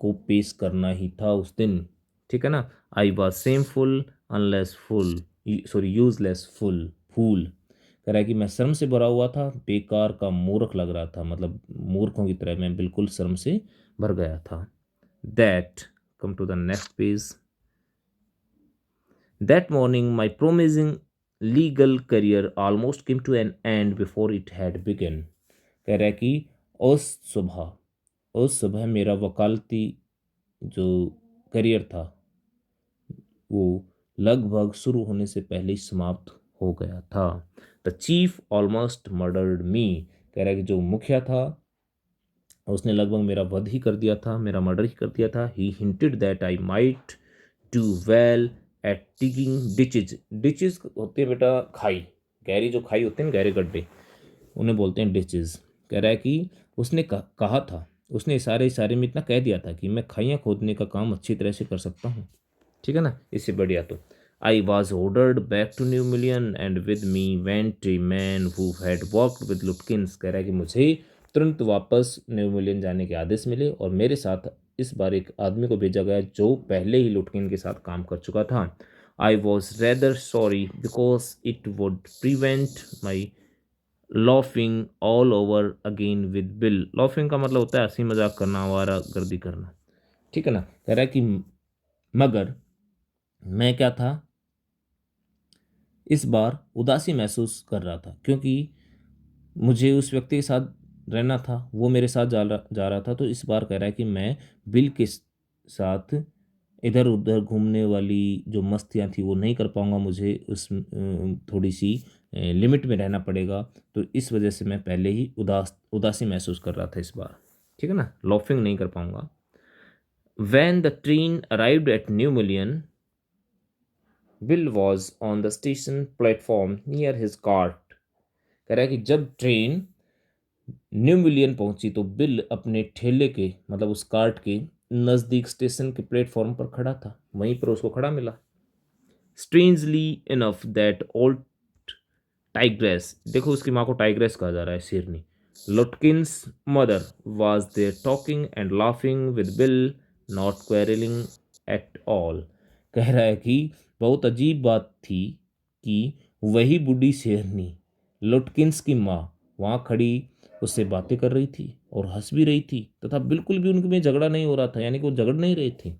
A: को पेश करना ही था उस दिन। ठीक है ना। I was shameful unless full, sorry useless fool. कह रहा है कि मैं शर्म से भरा हुआ था, बेकार का मूर्ख लग रहा था, मतलब मूर्खों की तरह मैं बिल्कुल शर्म से भर गया था। That, come to the next page. That morning my promising legal career almost came to an end before it had begun. कह रहा है कि उस सुबह मेरा वकालती जो करियर था वो लगभग शुरू होने से पहले ही समाप्त हो गया था। द चीफ ऑलमोस्ट मर्डर्ड मी। कह रहा है कि जो मुखिया था उसने लगभग मेरा वध ही कर दिया था, मेरा मर्डर ही कर दिया था। He hinted that I might do well at digging ditches. Ditches होते हैं बेटा खाई, गहरी जो खाई होते हैं, गहरे गड्ढे, उन्हें बोलते हैं डिचेज। कह रहा है कि उसने कहा था, उसने इशारे में इतना कह दिया था कि मैं खाइयाँ खोदने का काम अच्छी तरह से कर सकता हूँ। ठीक है ना, इससे बढ़िया तो I was ordered back to New million and with me went a man who had worked with Lutkins. कह रहा है कि मुझे तुरंत वापस न्यू मिलियन जाने के आदेश मिले और मेरे साथ इस बार एक आदमी को भेजा गया जो पहले ही लुटकिन के साथ काम कर चुका था। I was rather sorry because it would prevent my laughing all over again with bill. Laughing का मतलब होता है हंसी मजाक करना, आवारा गर्दी करना। ठीक है ना, कह रहा है कि मगर मैं क्या था, इस बार उदासी महसूस कर रहा था क्योंकि मुझे उस व्यक्ति के साथ रहना था, वो मेरे साथ जा रहा था। तो इस बार कह रहा है कि मैं बिल के साथ इधर उधर घूमने वाली जो मस्तियाँ थी वो नहीं कर पाऊंगा, मुझे उस थोड़ी सी लिमिट में रहना पड़ेगा। तो इस वजह से मैं पहले ही उदासी महसूस कर रहा था इस बार। ठीक है ना, लॉफिंग नहीं कर पाऊंगा। When the train arrived at new million bill was on the station platform near his cart. कह रहा है कि जब ट्रेन न्यू मिलियन पहुंची तो बिल अपने ठेले के मतलब उस कार्ट के नज़दीक स्टेशन के प्लेटफॉर्म पर खड़ा था, वहीं पर उसको खड़ा मिला। Strangely enough that old tigress, देखो उसकी माँ को टाइग्रेस कहा जा रहा है, शेरनी, Lutkins mother was there talking and laughing with Bill, not quarreling at all. कह रहा है कि बहुत अजीब बात थी कि वही बूढ़ी शेरनी लुटकिंस की माँ वहाँ खड़ी उससे बातें कर रही थी और हंस भी रही थी तथा बिल्कुल भी उनके में झगड़ा नहीं हो रहा था, यानी कि वो झगड़ नहीं रही थी।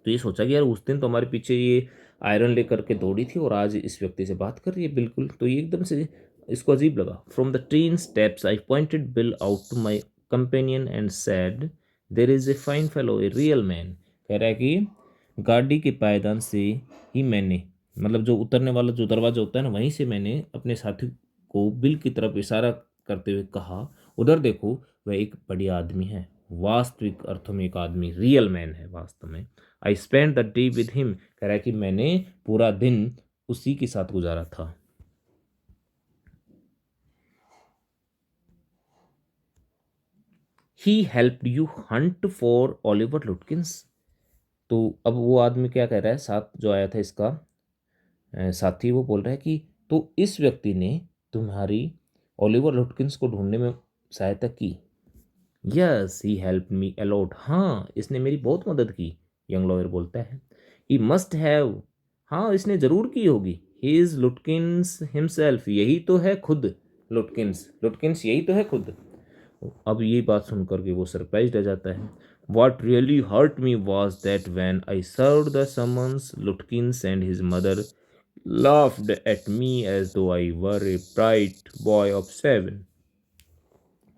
A: तो ये सोचा कि यार उस दिन तो हमारे पीछे ये आयरन लेकर के दौड़ी थी और आज इस व्यक्ति से बात कर रही है बिल्कुल, तो ये एकदम से इसको अजीब लगा। From the train steps I pointed Bill out to my companion and said there is a fine fellow a real man. कह रहा है कि गाड़ी के पायदान से ही मैंने, मतलब जो उतरने वाला जो दरवाजा होता है ना, वहीं से मैंने अपने साथी को बिल की तरफ इशारा करते हुए कहा, उधर देखो वह एक बढ़िया आदमी है, वास्तविक अर्थों में एक आदमी, रियल मैन है वास्तव में। I spend the day with him. कह रहा है कि मैंने पूरा दिन उसी के साथ गुजारा था। He helped you Hunt for Oliver Lutkins. तो अब वो आदमी क्या कह रहा है, साथ जो आया था इसका साथी, वो बोल रहा है कि तो इस व्यक्ति ने तुम्हारी ओलिवर लुटकिंस को ढूंढने में सहायता की। Yes he help me a lot, हाँ इसने मेरी बहुत मदद की, यंग लॉयर बोलता है। ही मस्ट हैव, हाँ इसने जरूर की होगी। ही इज लुटकिंस हिमसेल्फ, यही तो है खुद लुटकिंस, लुटकिंस यही तो है खुद। अब ये बात सुनकर के वो सरप्राइज रह जाता है। What really hurt me was that when I served the summons Lutkins and his mother laughed at me as though I were a bright boy of 7।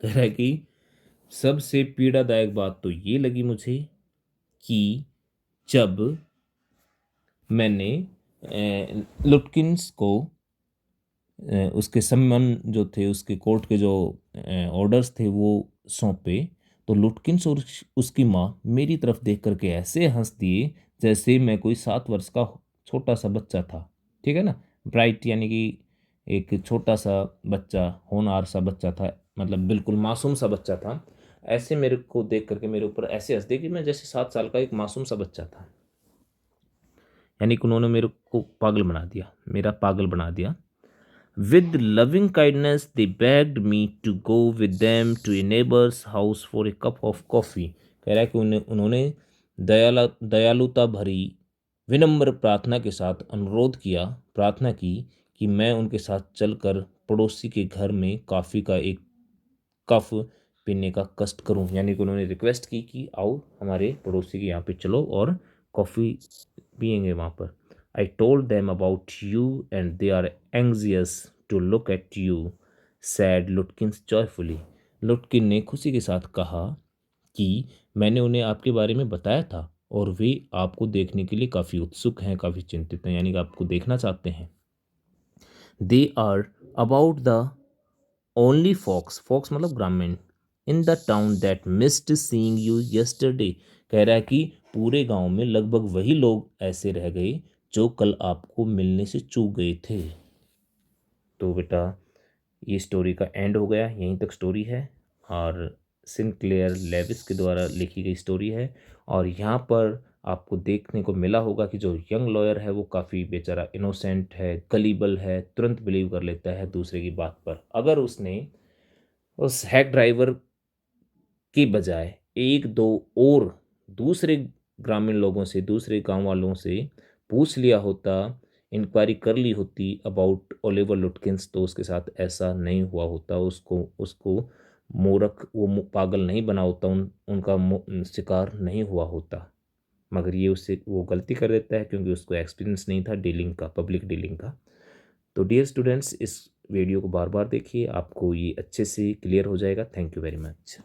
A: कह रहा है कि सबसे पीड़ादायक बात तो ये लगी मुझे कि जब मैंने लुटकिंस को उसके सम्मान जो थे, उसके कोर्ट के जो ऑर्डर्स थे वो सौंपे, तो लुटकिंस और उसकी माँ मेरी तरफ देख करके ऐसे हंस दिए जैसे मैं कोई 7 वर्ष का छोटा सा बच्चा था। ठीक है ना, ब्राइट यानी कि एक छोटा सा बच्चा, होनहार सा बच्चा था, मतलब बिल्कुल मासूम सा बच्चा था। ऐसे मेरे को देख करके मेरे ऊपर ऐसे हंस दिए कि मैं जैसे 7 साल का एक मासूम सा बच्चा था। यानी कि उन्होंने मेरे को पागल बना दिया, मेरा पागल बना दिया। With loving kindness, they begged me to go with them to a neighbor's house for a cup of coffee। कह रहा है कि उन्होंने दयालुता भरी विनम्र प्रार्थना के साथ अनुरोध किया, प्रार्थना की कि मैं उनके साथ चलकर पड़ोसी के घर में कॉफ़ी का एक कप पीने का कष्ट करूं। यानी कि उन्होंने रिक्वेस्ट की कि आओ हमारे पड़ोसी के यहाँ पे चलो और कॉफ़ी पियेंगे वहाँ पर। I told them about you and they are anxious to look at you, said Lutkins joyfully. Lutkin ने खुशी के साथ कहा कि मैंने उन्हें आपके बारे में बताया था और वे आपको देखने के लिए काफ़ी उत्सुक हैं, काफ़ी चिंतित हैं, यानी कि आपको देखना चाहते हैं। They are about the only folks, folks मतलब ग्रामीण, in the town that missed seeing you yesterday. कह रहा है कि पूरे गांव में लगभग वही लोग ऐसे रह गए जो कल आपको मिलने से चूक गए थे। तो बेटा ये स्टोरी का एंड हो गया, यहीं तक स्टोरी है और सिंक्लेयर लेविस के द्वारा लिखी गई स्टोरी है। और यहाँ पर आपको देखने को मिला होगा कि जो यंग लॉयर है वो काफ़ी बेचारा इनोसेंट है, गलीबल है, तुरंत बिलीव कर लेता है दूसरे की बात पर। अगर उसने उस हैक ड्राइवर की बजाय एक दो और दूसरे ग्रामीण लोगों से, दूसरे गांव वालों से पूछ लिया होता, इंक्वायरी कर ली होती अबाउट ओलिवर लुटकिंस, तो उसके साथ ऐसा नहीं हुआ होता। उसको उसको मूर्ख, वो पागल नहीं बना होता, उनका शिकार नहीं हुआ होता। मगर ये उससे वो गलती कर देता है क्योंकि उसको एक्सपीरियंस नहीं था डीलिंग का, पब्लिक डीलिंग का। तो डियर स्टूडेंट्स, इस वीडियो को बार बार देखिए, आपको ये अच्छे से क्लियर हो जाएगा। Thank you very much.